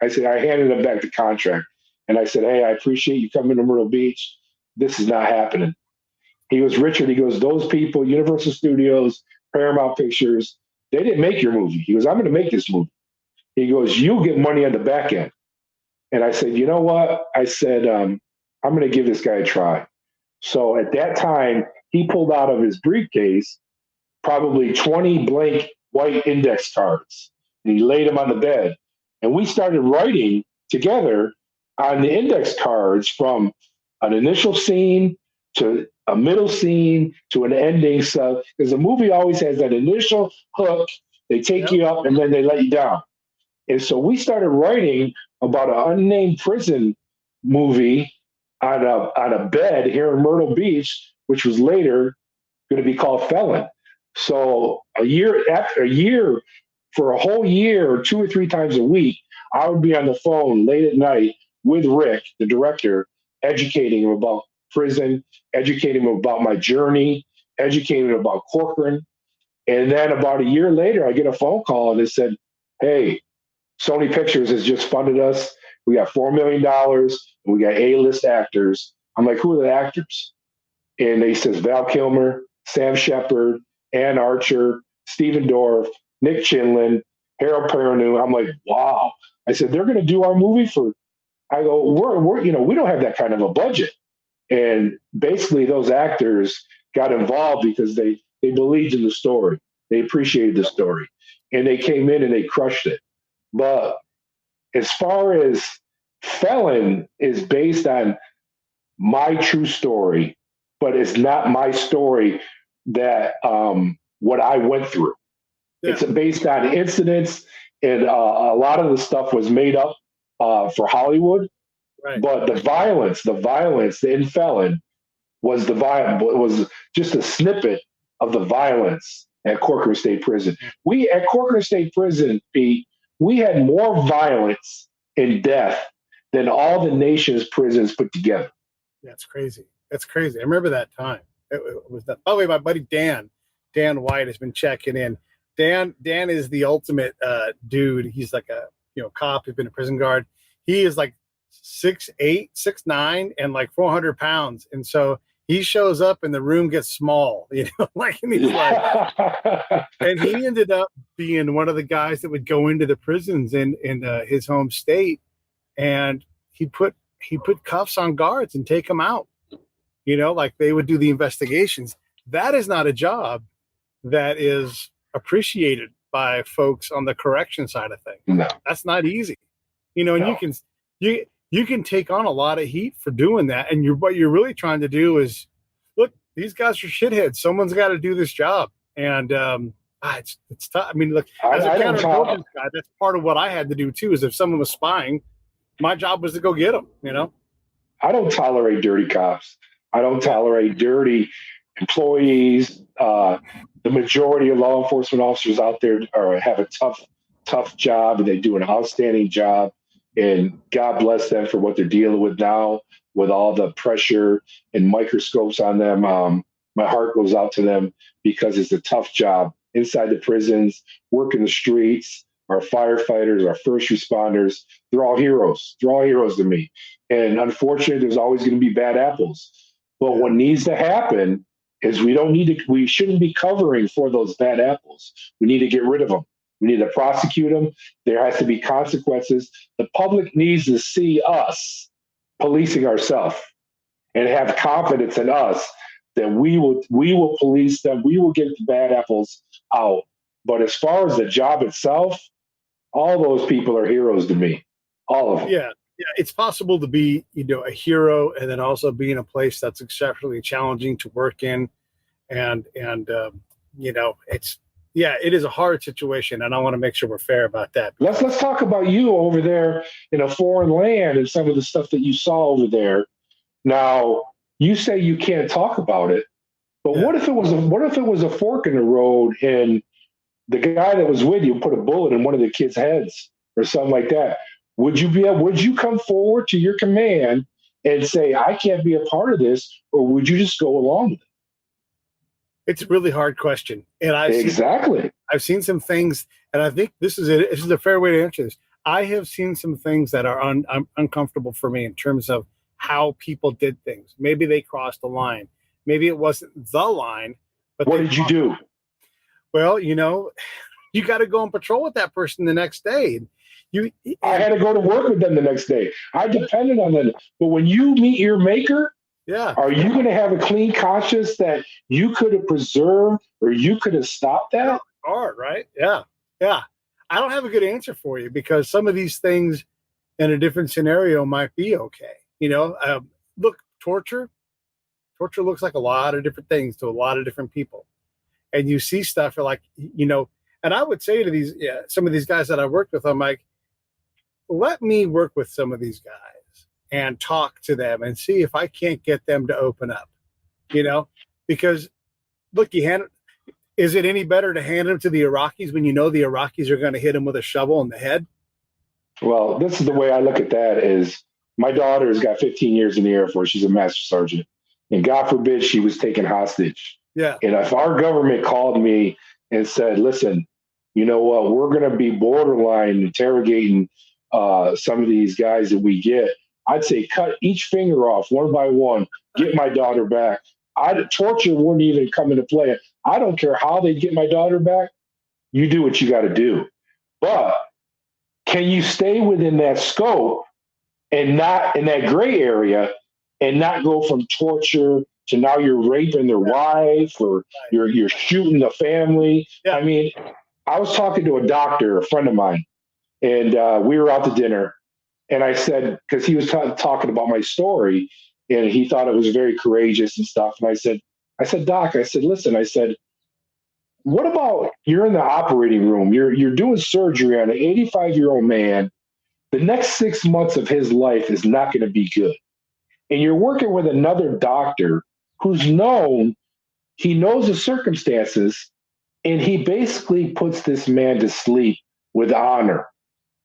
handed him back the contract. And I said, hey, I appreciate you coming to Myrtle Beach. This is not happening. He goes, Richard, those people, Universal Studios, Paramount Pictures, they didn't make your movie. He goes, I'm going to make this movie. He goes, you'll get money on the back end. And I said, you know what? I said, I'm going to give this guy a try. So at that time, he pulled out of his briefcase probably 20 blank white index cards. And he laid them on the bed. And we started writing together on the index cards from an initial scene to a middle scene to an ending. So, because the movie always has that initial hook, they take you up and then they let you down. And so we started writing about an unnamed prison movie on a bed here in Myrtle Beach, which was later going to be called Felon. So for a whole year, 2 or 3 times a week, I would be on the phone late at night with Rick, the director, educating him about prison, educating him about my journey, educating him about Corcoran. And then about a year later, I get a phone call and it said, hey, Sony Pictures has just funded us. We got $4 million and we got A-list actors. I'm like, who are the actors? And they says Val Kilmer, Sam Shepard, Ann Archer, Stephen Dorf, Nick Chinlin, Harold Perrineau. I'm like, wow. I said, they're going to do our movie I go, we don't have that kind of a budget. And basically those actors got involved because they believed in the story. They appreciated the story and they came in and they crushed it. But as far as Felon is based on my true story, but it's not my story that what I went through. Yeah. It's based on incidents, and a lot of the stuff was made up for Hollywood. Right. But the violence in Felon was just a snippet of the violence at Corcoran State Prison. At Corcoran State Prison, Pete, we had more violence and death than all the nation's prisons put together. That's crazy. That's crazy. I remember that time. It was that. By the way, my buddy Dan White has been checking in. Dan is the ultimate dude. He's like a cop. He's been a prison guard. He is like 6'8", 6'9", and like 400 pounds. And so he shows up and the room gets small, like, and he's like, and he ended up being one of the guys that would go into the prisons in his home state, and he put cuffs on guards and take them out. Like they would do the investigations. That is not a job that is appreciated by folks on the correction side of things. No. That's not easy. And No. you can take on a lot of heat for doing that. And what you're really trying to do is, look, these guys are shitheads. Someone's got to do this job. And it's tough. I mean, look, as a counterintelligence guy, that's part of what I had to do too, is if someone was spying, my job was to go get them, I don't tolerate dirty cops. I don't tolerate dirty employees. The majority of law enforcement officers out there have a tough job, and they do an outstanding job. And God bless them for what they're dealing with now, with all the pressure and microscopes on them. My heart goes out to them because it's a tough job inside the prisons, working the streets. Our firefighters, our first responders, they're all heroes. They're all heroes to me. And unfortunately, there's always going to be bad apples. But what needs to happen is we shouldn't be covering for those bad apples. We need to get rid of them. We need to prosecute them. There has to be consequences. The public needs to see us policing ourselves and have confidence in us that we will police them. We will get the bad apples out. But as far as the job itself, all those people are heroes to me. All of them. Yeah. Yeah, it's possible to be, a hero and then also be in a place that's exceptionally challenging to work in. And it is a hard situation, and I want to make sure we're fair about that. Let's talk about you over there in a foreign land and some of the stuff that you saw over there. Now, you say you can't talk about it, but what if it was a fork in the road and the guy that was with you put a bullet in one of the kids' heads or something like that? Would you come forward to your command and say, I can't be a part of this, or would you just go along with it? It's a really hard question. And I've seen some things, and I think this is a fair way to answer this. I have seen some things that are uncomfortable for me in terms of how people did things. Maybe they crossed the line. Maybe it wasn't the line. But what did you do? Well, you got to go and patrol with that person the next day. I had to go to work with them the next day. I depended on them. But when you meet your maker, are you going to have a clean conscience that you could have preserved or you could have stopped that? Hard, right? Yeah. I don't have a good answer for you because some of these things in a different scenario might be okay. Look, torture looks like a lot of different things to a lot of different people. And you see stuff like, and I would say to some of these guys that I worked with, I'm like, let me work with some of these guys and talk to them and see if I can't get them to open up, because look, is it any better to hand them to the Iraqis when the Iraqis are going to hit them with a shovel in the head? Well, this is the way I look at that is my daughter's got 15 years in the Air Force. She's a master sergeant, and God forbid she was taken hostage. Yeah. And if our government called me and said, listen, you know what, we're going to be borderline interrogating some of these guys that we get, I'd say cut each finger off one by one, get my daughter back. Torture wouldn't even come into play. I don't care how they get my daughter back. You do what you got to do. But can you stay within that scope and not in that gray area and not go from torture to now you're raping their wife or you're shooting the family? Yeah. I mean, I was talking to a doctor, a friend of mine, and we were out to dinner. And I said, because he was talking about my story, and he thought it was very courageous and stuff. And I said, Doc, listen, what about you're in the operating room, you're doing surgery on an 85-year-old man. The next 6 months of his life is not going to be good. And you're working with another doctor he knows the circumstances, and he basically puts this man to sleep with honor.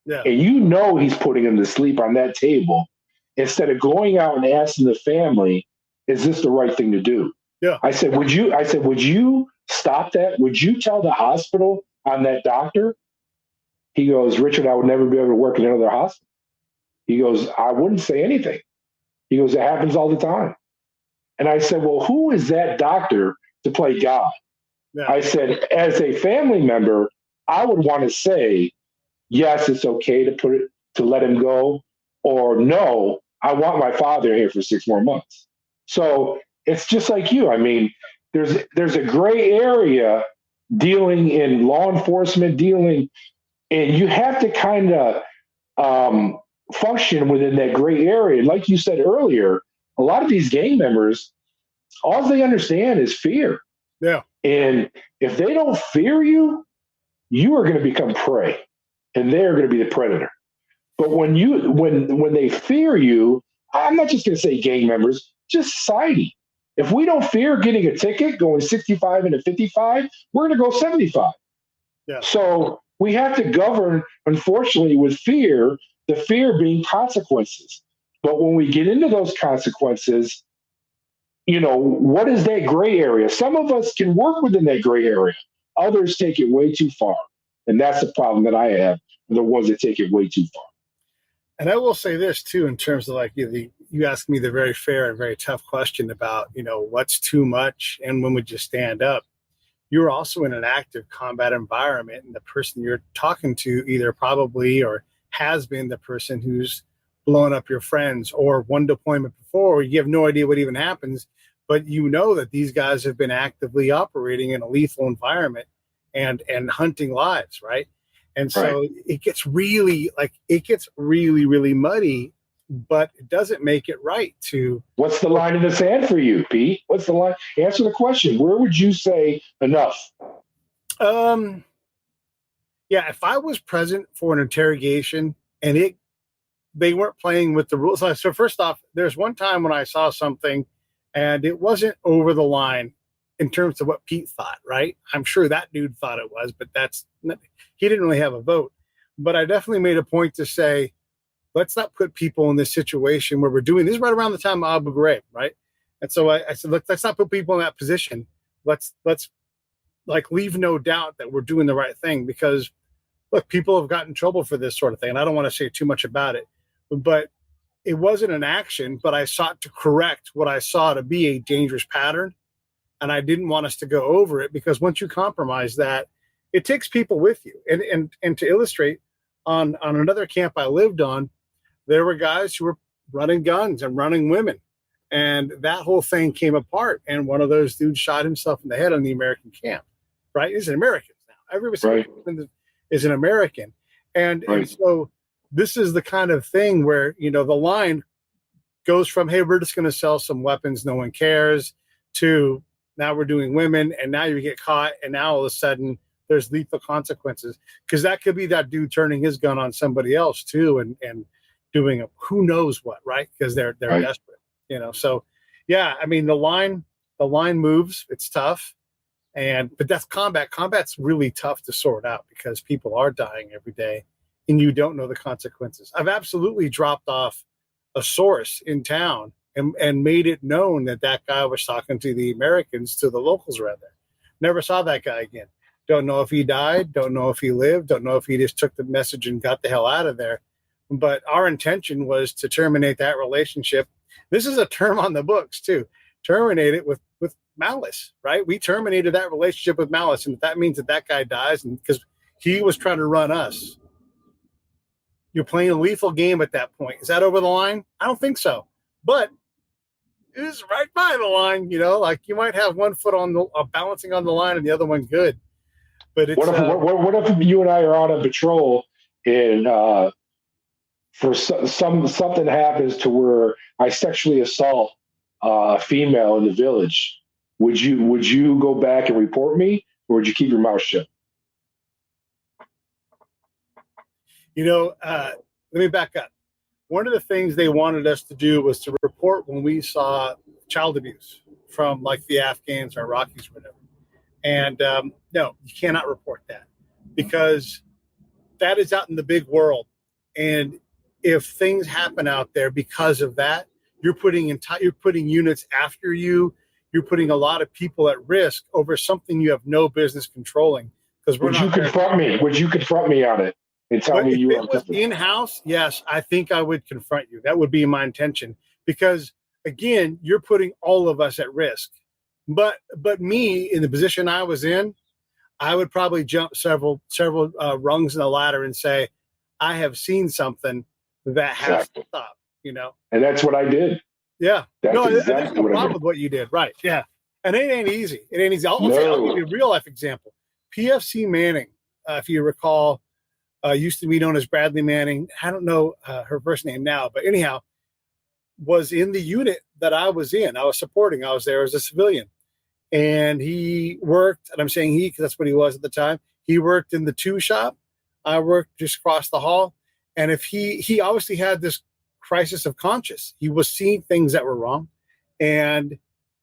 Yeah. and you know he's putting him to sleep on that table, instead of going out and asking the family, is this the right thing to do? Yeah. I said, would you stop that? Would you tell the hospital on that doctor? He goes, Richard, I would never be able to work in another hospital. He goes, I wouldn't say anything. He goes, it happens all the time. And I said, well, who is that doctor to play God? Yeah. I said, as a family member, I would want to say, yes, it's okay to let him go, or no, I want my father here for 6 more months. So it's just like you. I mean, there's a gray area dealing in law enforcement, and you have to kind of function within that gray area. Like you said earlier, a lot of these gang members, all they understand is fear. Yeah. And if they don't fear you, you are going to become prey, and they're going to be the predator. But when they fear you, I'm not just going to say gang members, just society. If we don't fear getting a ticket going 65 into 55, we're going to go 75. Yeah. So we have to govern, unfortunately, with fear, the fear being consequences. But when we get into those consequences, what is that gray area? Some of us can work within that gray area. Others take it way too far. And that's the problem that I have, the ones that take it way too far. And I will say this too, in terms of like you asked me the very fair and very tough question about, what's too much and when would you stand up? You're also in an active combat environment, and the person you're talking to either probably or has been the person who's blown up your friends, or one deployment before, you have no idea what even happens, but you know that these guys have been actively operating in a lethal environment and hunting lives, right? And so Right. it gets really really muddy, but it doesn't make it right to. What's the line in the sand for you, Pete? What's the line? Answer the question. Where would you say enough? Yeah, if I was present for an interrogation and they weren't playing with the rules. So first off, there's one time when I saw something and it wasn't over the line in terms of what Pete thought, right? I'm sure that dude thought it was, but he didn't really have a vote. But I definitely made a point to say, let's not put people in this situation where we're doing this right around the time of Abu Ghraib, right? And so I said, let's not put people in that position. Let's like leave no doubt that we're doing the right thing, because look, people have gotten in trouble for this sort of thing. And I don't want to say too much about it, but it wasn't an action, but I sought to correct what I saw to be a dangerous pattern. And I didn't want us to go over it, because once you compromise that, it takes people with you. And to illustrate, on another camp I lived on, there were guys who were running guns and running women. And that whole thing came apart. And one of those dudes shot himself in the head on the American camp, right? He's an American now. Every single person is an American. And so this is the kind of thing where, the line goes from, hey, we're just going to sell some weapons, no one cares, to now we're doing women, and now you get caught, and now all of a sudden there's lethal consequences, because that could be that dude turning his gun on somebody else too, and doing who knows what, right? Because they're desperate, So yeah, I mean the line moves. It's tough, but that's combat. Combat's really tough to sort out, because people are dying every day, and you don't know the consequences. I've absolutely dropped off a source in town and made it known that guy was talking to the Americans, to the locals rather. Never saw that guy again. Don't know if he died. Don't know if he lived. Don't know if he just took the message and got the hell out of there. But our intention was to terminate that relationship. This is a term on the books too. Terminate it with malice, right? We terminated that relationship with malice. And if that means that guy dies, and because he was trying to run us, you're playing a lethal game at that point. Is that over the line? I don't think so. But it is right by the line, like you might have one foot on the balancing on the line and the other one good. But it's, what if you and I are out on patrol and for something happens to where I sexually assault a female in the village? Would you go back and report me, or would you keep your mouth shut? Let me back up. One of the things they wanted us to do was to report when we saw child abuse from like the Afghans or Iraqis or whatever. And no, you cannot report that, because that is out in the big world. And if things happen out there because of that, you're putting units after you. You're putting a lot of people at risk over something you have no business controlling. Because Would you confront me? Would you confront me on it and tell me you were if it was in-house? Yes, I think I would confront you. That would be my intention. Because again, you're putting all of us at risk. But me, in the position I was in, I would probably jump several rungs in the ladder and say, I have seen something that has to stop, And that's what I did. Yeah. That's there's exactly no what I problem did. with what you did. Right. Yeah. And it ain't easy. I'll give you a real life example. PFC Manning, if you recall, used to be known as Bradley Manning. I don't know her first name now, but anyhow, was in the unit that I was in. I was supporting. I was there as a civilian. And he worked, and I'm saying he because that's what he was at the time. He worked in the 2 shop. I worked just across the hall. And if he obviously had this crisis of conscience, he was seeing things that were wrong. And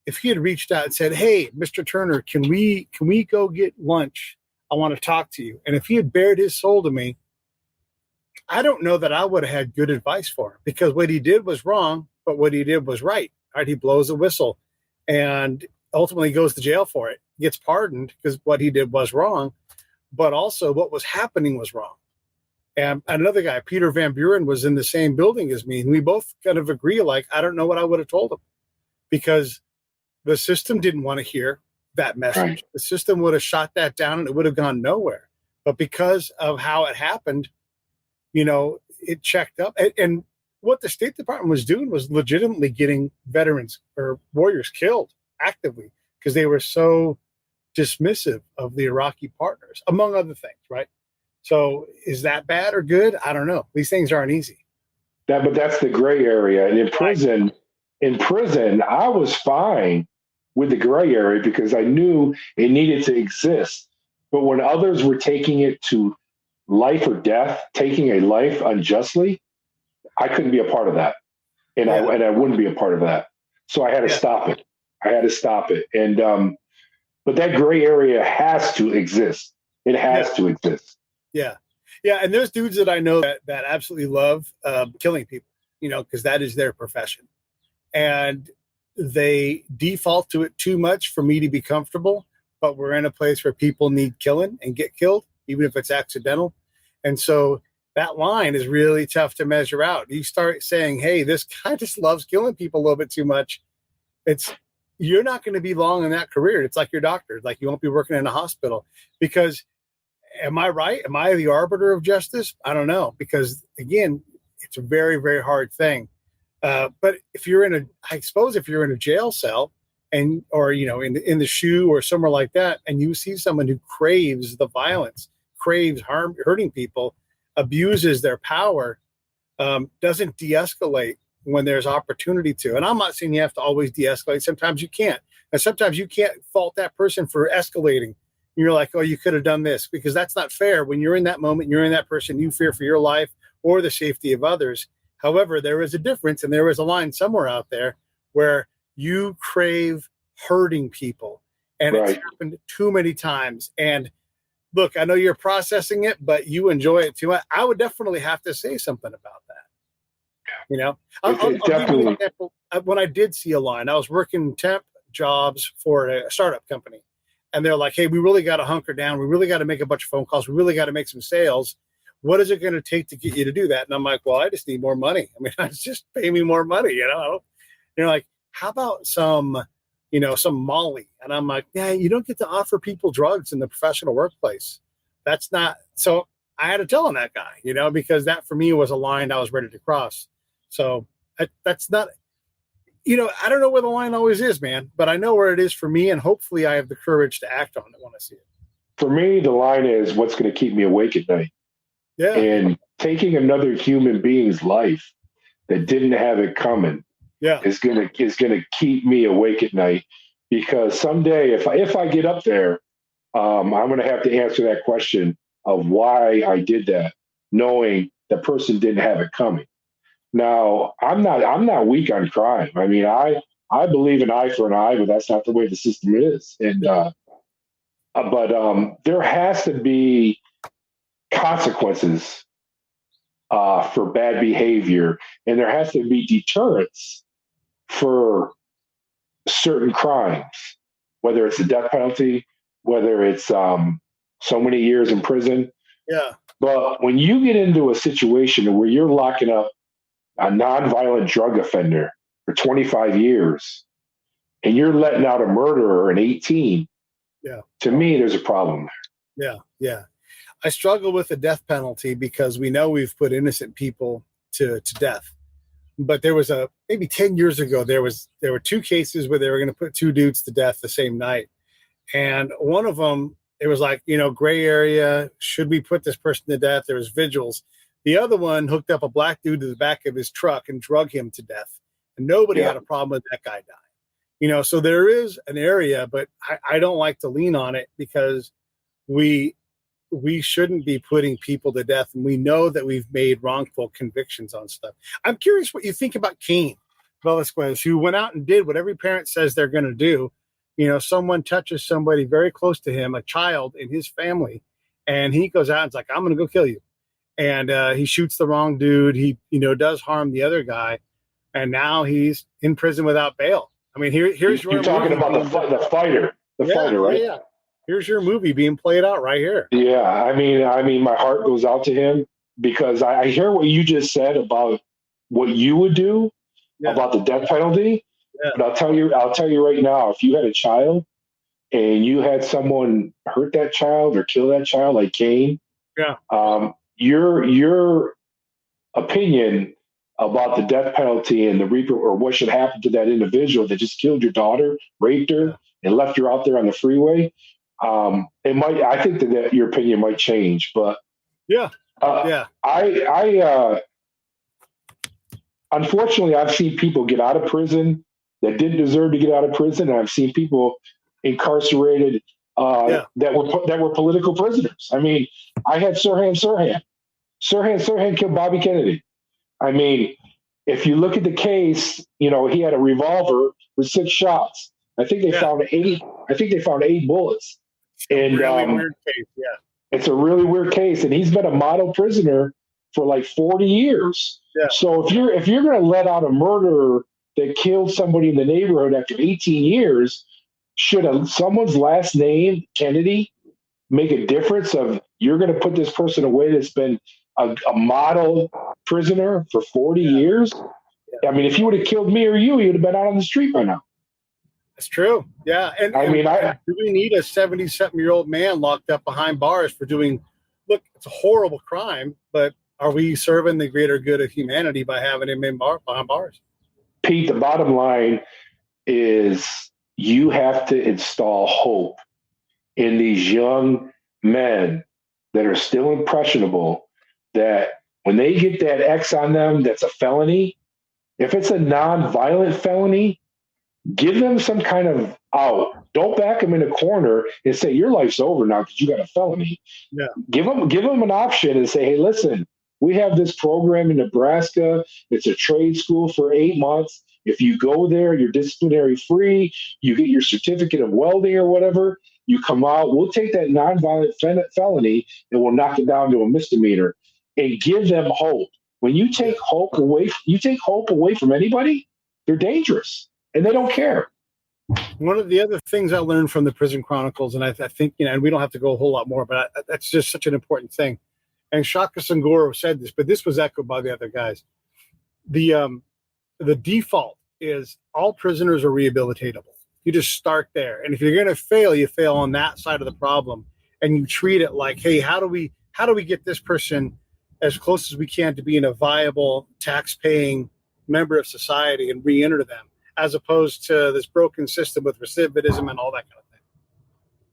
if he had reached out and said, hey, Mr. Turner, can we go get lunch? I want to talk to you. And if he had bared his soul to me, I don't know that I would have had good advice for him, because what he did was wrong, but what he did was right. Right? He blows a whistle and ultimately goes to jail for it, gets pardoned because what he did was wrong, but also what was happening was wrong. And another guy, Peter Van Buren, was in the same building as me. And we both kind of agree, like, I don't know what I would have told him, because the system didn't want to hear that message. Right. The system would have shot that down and it would have gone nowhere. But because of how it happened, it checked up. And what the State Department was doing was legitimately getting veterans or warriors killed actively because they were so dismissive of the Iraqi partners, among other things, right? So is that bad or good? I don't know. These things aren't easy. But that's the gray area. And in prison, I was fine with the gray area because I knew it needed to exist. But when others were taking it to life or death, taking a life unjustly, I couldn't be a part of that. And I wouldn't be a part of that. So I had to stop it. And but that gray area has to exist. It has to exist. Yeah. Yeah. And there's dudes that I know that absolutely love killing people, because that is their profession. And they default to it too much for me to be comfortable. But we're in a place where people need killing and get killed, even if it's accidental. And so that line is really tough to measure out. You start saying, hey, this guy just loves killing people a little bit too much. You're not going to be long in that career. It's like your doctor. Like, you won't be working in a hospital because, am I right? Am I the arbiter of justice? I don't know, because again, it's a very, very hard thing. But if you're in a jail cell or in the SHU or somewhere like that, and you see someone who craves the violence, craves hurting people, abuses their power, doesn't de-escalate when there's opportunity to. And I'm not saying you have to always de-escalate. Sometimes you can't. And sometimes you can't fault that person for escalating. You're like, oh, you could have done this, because that's not fair. When you're in that moment, you're in that person, you fear for your life or the safety of others. However, there is a difference, and there is a line somewhere out there where you crave hurting people. And It's happened too many times. And look, I know you're processing it, but you enjoy it too much. I would definitely have to say something about that. I'll give you an example. When I did see a line, I was working temp jobs for a startup company. And they're like, hey, we really got to hunker down. We really got to make a bunch of phone calls. We really got to make some sales. What is it going to take to get you to do that? And I'm like, well, I just need more money. I mean, just pay me more money, They're like, how about some Molly? And I'm like, yeah, you don't get to offer people drugs in the professional workplace. That's not. So I had to tell him that guy, because that for me was a line I was ready to cross. So that's not, I don't know where the line always is, man, but I know where it is for me. And hopefully I have the courage to act on it when I see it. For me, the line is what's going to keep me awake at night. Yeah. And taking another human being's life that didn't have it coming is going to keep me awake at night, because someday if I get up there, I'm going to have to answer that question of why I did that, knowing the person didn't have it coming. Now, I'm not weak on crime. I mean, I believe an eye for an eye, but that's not the way the system is. And but there has to be consequences for bad behavior, and there has to be deterrence for certain crimes, whether it's the death penalty, whether it's so many years in prison. Yeah. But when you get into a situation where you're locking up a nonviolent drug offender for 25 years and you're letting out a murderer in 18, to me, there's a problem there. Yeah. I struggle with the death penalty because we know we've put innocent people to death. But there was maybe 10 years ago, there were two cases where they were going to put two dudes to death the same night. And one of them, it was like, gray area. Should we put this person to death? There was vigils. The other one hooked up a black dude to the back of his truck and drug him to death. And nobody had a problem with that guy dying. So there is an area, but I don't like to lean on it because we shouldn't be putting people to death. And we know that we've made wrongful convictions on stuff. I'm curious what you think about Cain Velasquez, who went out and did what every parent says they're going to do. Someone touches somebody very close to him, a child in his family, and he goes out and's like, I'm going to go kill you. And he shoots the wrong dude. He, does harm the other guy. And now he's in prison without bail. I mean, here's you're talking about the fighter, fighter, right? Yeah. Here's your movie being played out right here. Yeah. I mean, my heart goes out to him because I hear what you just said about what you would do about the death penalty. Yeah. But I'll tell you right now, if you had a child and you had someone hurt that child or kill that child like Cain, your opinion about the death penalty and or what should happen to that individual that just killed your daughter, raped her, and left her out there on the freeway, I think that your opinion might change. But I unfortunately, I've seen people get out of prison that didn't deserve to get out of prison, and I've seen people incarcerated that were political prisoners. I mean, I had Sirhan Sirhan. Sirhan Sirhan killed Bobby Kennedy. I mean, if you look at the case, he had a revolver with 6 shots. I think they found 8. I think they found 8 bullets. And really weird case. Yeah, it's a really weird case, and he's been a model prisoner for like 40 years. Yeah. So if you're going to let out a murderer that killed somebody in the neighborhood after 18 years, should someone's last name, Kennedy, make a difference of you're going to put this person away that's been a model prisoner for 40 years? I mean, if you would have killed me or you would have been out on the street by now. That's true. Yeah. And do we need a 70-something-year-old man locked up behind bars for doing, look, it's a horrible crime, but are we serving the greater good of humanity by having him behind bars? Pete, the bottom line is you have to install hope in these young men that are still impressionable, that when they get that X on them, that's a felony. If it's a non-violent felony, give them some kind of out. Don't back them in a corner and say your life's over now because you got a felony. Yeah. Give them an option and say, hey, listen, we have this program in Nebraska. It's a trade school for 8 months. If you go there, you're disciplinary free. You get your certificate of welding or whatever. You come out. We'll take that nonviolent felony and we'll knock it down to a misdemeanor and give them hope. When you take hope away from anybody, they're dangerous and they don't care. One of the other things I learned from the Prison Chronicles, and I think, and we don't have to go a whole lot more, but that's just such an important thing. And Shaka Sangoro said this, but this was echoed by the other guys. The default is all prisoners are rehabilitatable. You just start there. And if you're going to fail, you fail on that side of the problem. And you treat it like, hey, how do we get this person as close as we can to being a viable tax-paying member of society and re-enter them, as opposed to this broken system with recidivism and all that kind of thing.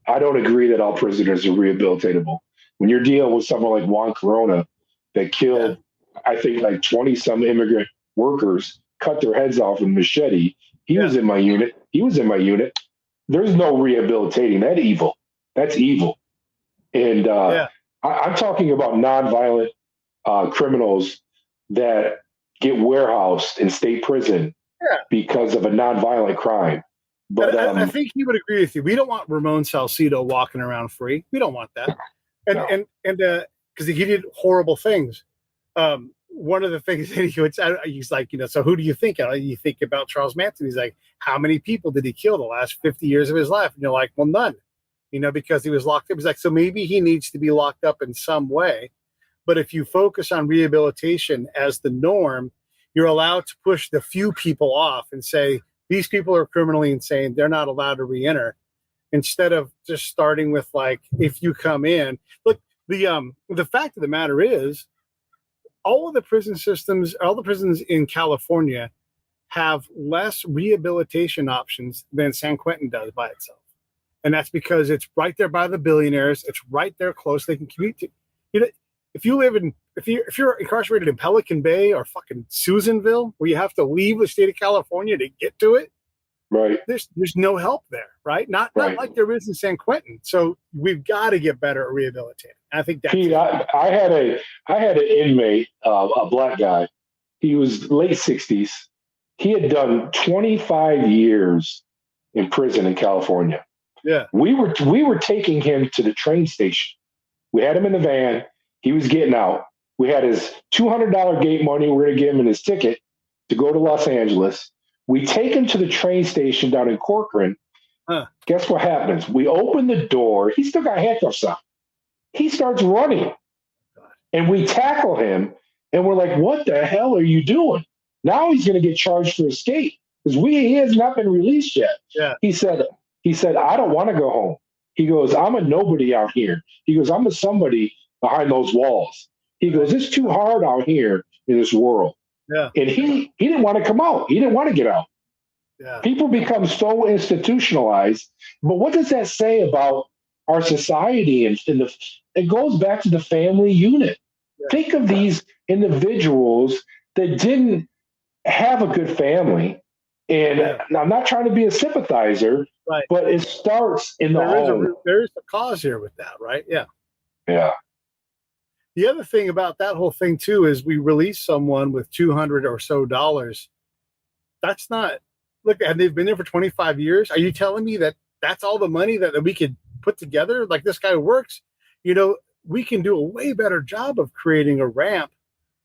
I don't agree that all prisoners are rehabilitatable. When you're dealing with someone like Juan Corona that killed, I think, like 20-some immigrant workers, cut their heads off with machete. He was in my unit. There's no rehabilitating that evil. That's evil. And I'm talking about nonviolent criminals that get warehoused in state prison because of a nonviolent crime. But I think he would agree with you. We don't want Ramon Salcido walking around free. We don't want that. And because he did horrible things. one of the things that he's like, so who do you think? You think about Charles Manson. He's like, how many people did he kill the last 50 years of his life? And you're like, well, none, because he was locked up. He's like, so maybe he needs to be locked up in some way. But if you focus on rehabilitation as the norm, you're allowed to push the few people off and say, these people are criminally insane. They're not allowed to re-enter. Instead of just starting with like, if you come in, look, the fact of the matter is, all the prisons in California have less rehabilitation options than San Quentin does by itself. And that's because it's right there by the billionaires. It's right there close. They can commute to. If you're incarcerated in Pelican Bay or fucking Susanville, where you have to leave the state of California to get to it, right? There's no help there, right? Not like there is in San Quentin. So we've got to get better at rehabilitating. I think that's. Pete, I had an inmate, a black guy. He was late 60s. He had done 25 years in prison in California. Yeah, we were taking him to the train station. We had him in the van. He was getting out. We had his $200 gate money. We're going to give him his ticket to go to Los Angeles. We take him to the train station down in Corcoran. Guess what happens? We open the door. He still got handcuffs on. He starts running. And we tackle him. And we're like, what the hell are you doing? Now he's going to get charged for escape because he has not been released yet. Yeah. He said, I don't want to go home. He goes, I'm a nobody out here. He goes, I'm a somebody behind those walls. He goes, it's too hard out here in this world. Yeah. And he didn't want to come out. He didn't want to get out. Yeah. People become so institutionalized. But what does that say about our society? And it goes back to the family unit. Yeah. Think of these individuals that didn't have a good family. And I'm not trying to be a sympathizer, right, but it starts in the home. There is a cause here with that, right? Yeah. Yeah. The other thing about that whole thing, too, is we release someone with $200 or so. That's not, look, and they've been there for 25 years. Are you telling me that that's all the money that we could put together? Like this guy works, we can do a way better job of creating a ramp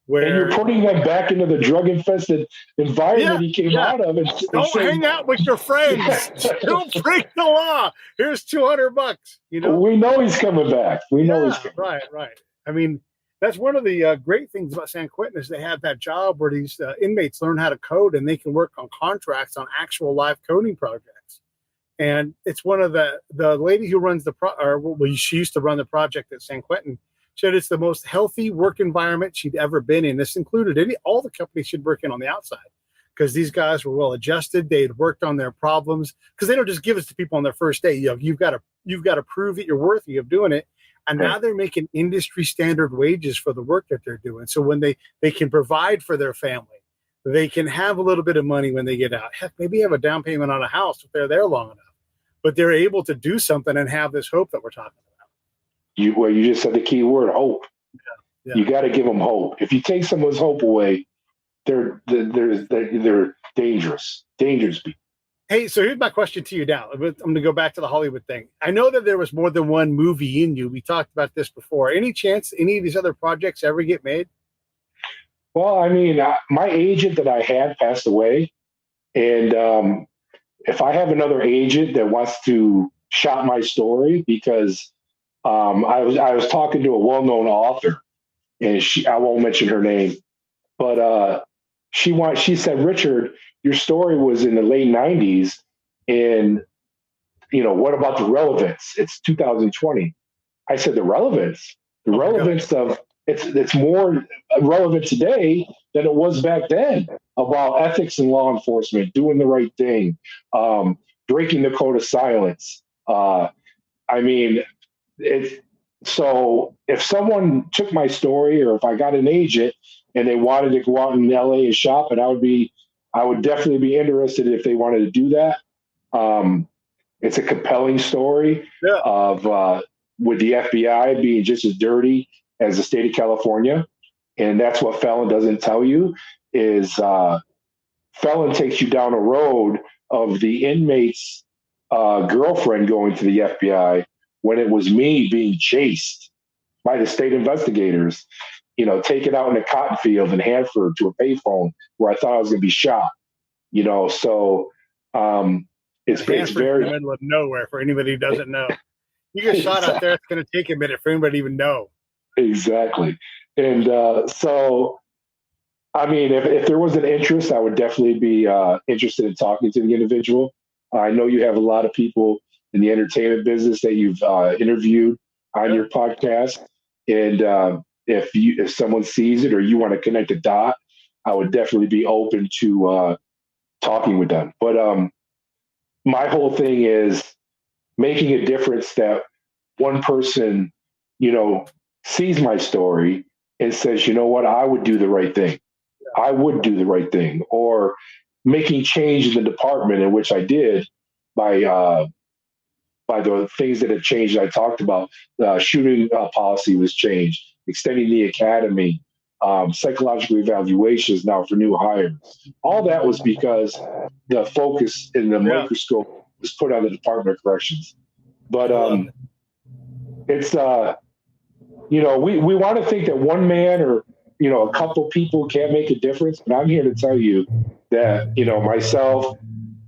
where. And you're putting them back into the drug-infested environment he came out of. Don't hang out with your friends. Don't break the law. Here's $200. We know he's coming back. We know he's coming. Right. I mean, that's one of the great things about San Quentin is they have that job where these inmates learn how to code and they can work on contracts on actual live coding projects. And it's one of the lady who runs she used to run the project at San Quentin. Said it's the most healthy work environment she'd ever been in. This included all the companies she'd work in on the outside because these guys were well adjusted. They had worked on their problems because they don't just give it to people on their first day. You've got to prove that you're worthy of doing it. And now they're making industry standard wages for the work that they're doing. So when they can provide for their family, they can have a little bit of money when they get out. Heck, maybe have a down payment on a house if they're there long enough. But they're able to do something and have this hope that we're talking about. You just said the key word, hope. Yeah. You got to give them hope. If you take someone's hope away, they're dangerous people. Hey, so here's my question to you now. I'm going to go back to the Hollywood thing. I know that there was more than one movie in you. We talked about this before. Any chance any of these other projects ever get made? Well, I mean, my agent that I had passed away. And if I have another agent that wants to shop my story, because I was talking to a well-known author, and I won't mention her name, but she said, Richard, your story was in the late 90s, and what about the relevance? It's 2020. I said the relevance of it's more relevant today than it was back then about ethics in law enforcement, doing the right thing, breaking the code of silence. So if someone took my story, or if I got an agent and they wanted to go out in LA and shop, and I would definitely be interested if they wanted to do that. It's a compelling story of with the FBI being just as dirty as the state of California. And that's what Felon doesn't tell you is Felon takes you down a road of the inmate's girlfriend going to the FBI when it was me being chased by the state investigators. taken out in a cotton field in Hanford to a payphone where I thought I was going to be shot. So it's Hanford's very in the middle of nowhere for anybody who doesn't know. You get shot out there, it's going to take a minute for anybody to even know. Exactly. And so, I mean, if there was an interest, I would definitely be interested in talking to the individual. I know you have a lot of people in the entertainment business that you've interviewed on your podcast. And if someone sees it or you want to connect a dot, I would definitely be open to talking with them. But my whole thing is making a difference that one person, sees my story and says, you know what, I would do the right thing. I would do the right thing. Or making change in the department, in which I did by the things that have changed. I talked about shooting policy was changed, extending the academy, psychological evaluations now for new hires. All that was because the focus in the microscope was put on the Department of Corrections. But it's we want to think that one man or a couple people can't make a difference, but I'm here to tell you that myself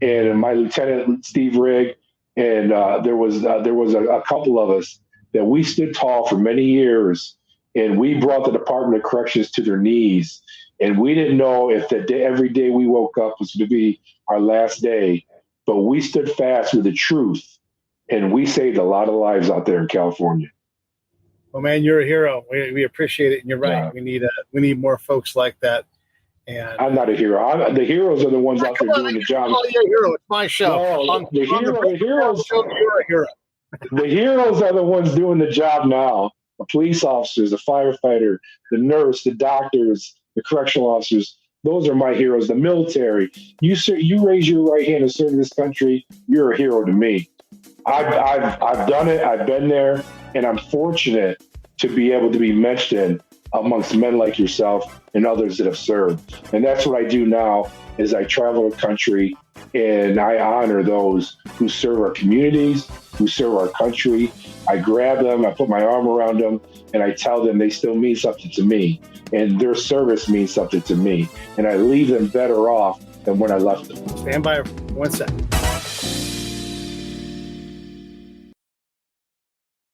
and my lieutenant Steve Rigg, and there was a couple of us that we stood tall for many years, and we brought the Department of Corrections to their knees. And we didn't know if every day we woke up was going to be our last day, but we stood fast with the truth, and we saved a lot of lives out there in California. Well, man, you're a hero. We appreciate it, and you're right. Yeah. We need more folks like that. And I'm not a hero. The heroes are the ones out there doing the job. Oh, you're a hero. It's my show. No, the heroes. You're a hero. The heroes are the ones doing the job now. The police officers, the firefighter, the nurse, the doctors, the correctional officers. Those are my heroes. The military. You raise your right hand to serve this country. You're a hero to me. I've done it. I've been there, and I'm fortunate to be able to be mentioned amongst men like yourself and others that have served. And that's what I do now is I travel the country and I honor those who serve our communities, who serve our country. I grab them, I put my arm around them, and I tell them they still mean something to me. And their service means something to me. And I leave them better off than when I left them. Stand by 1 second.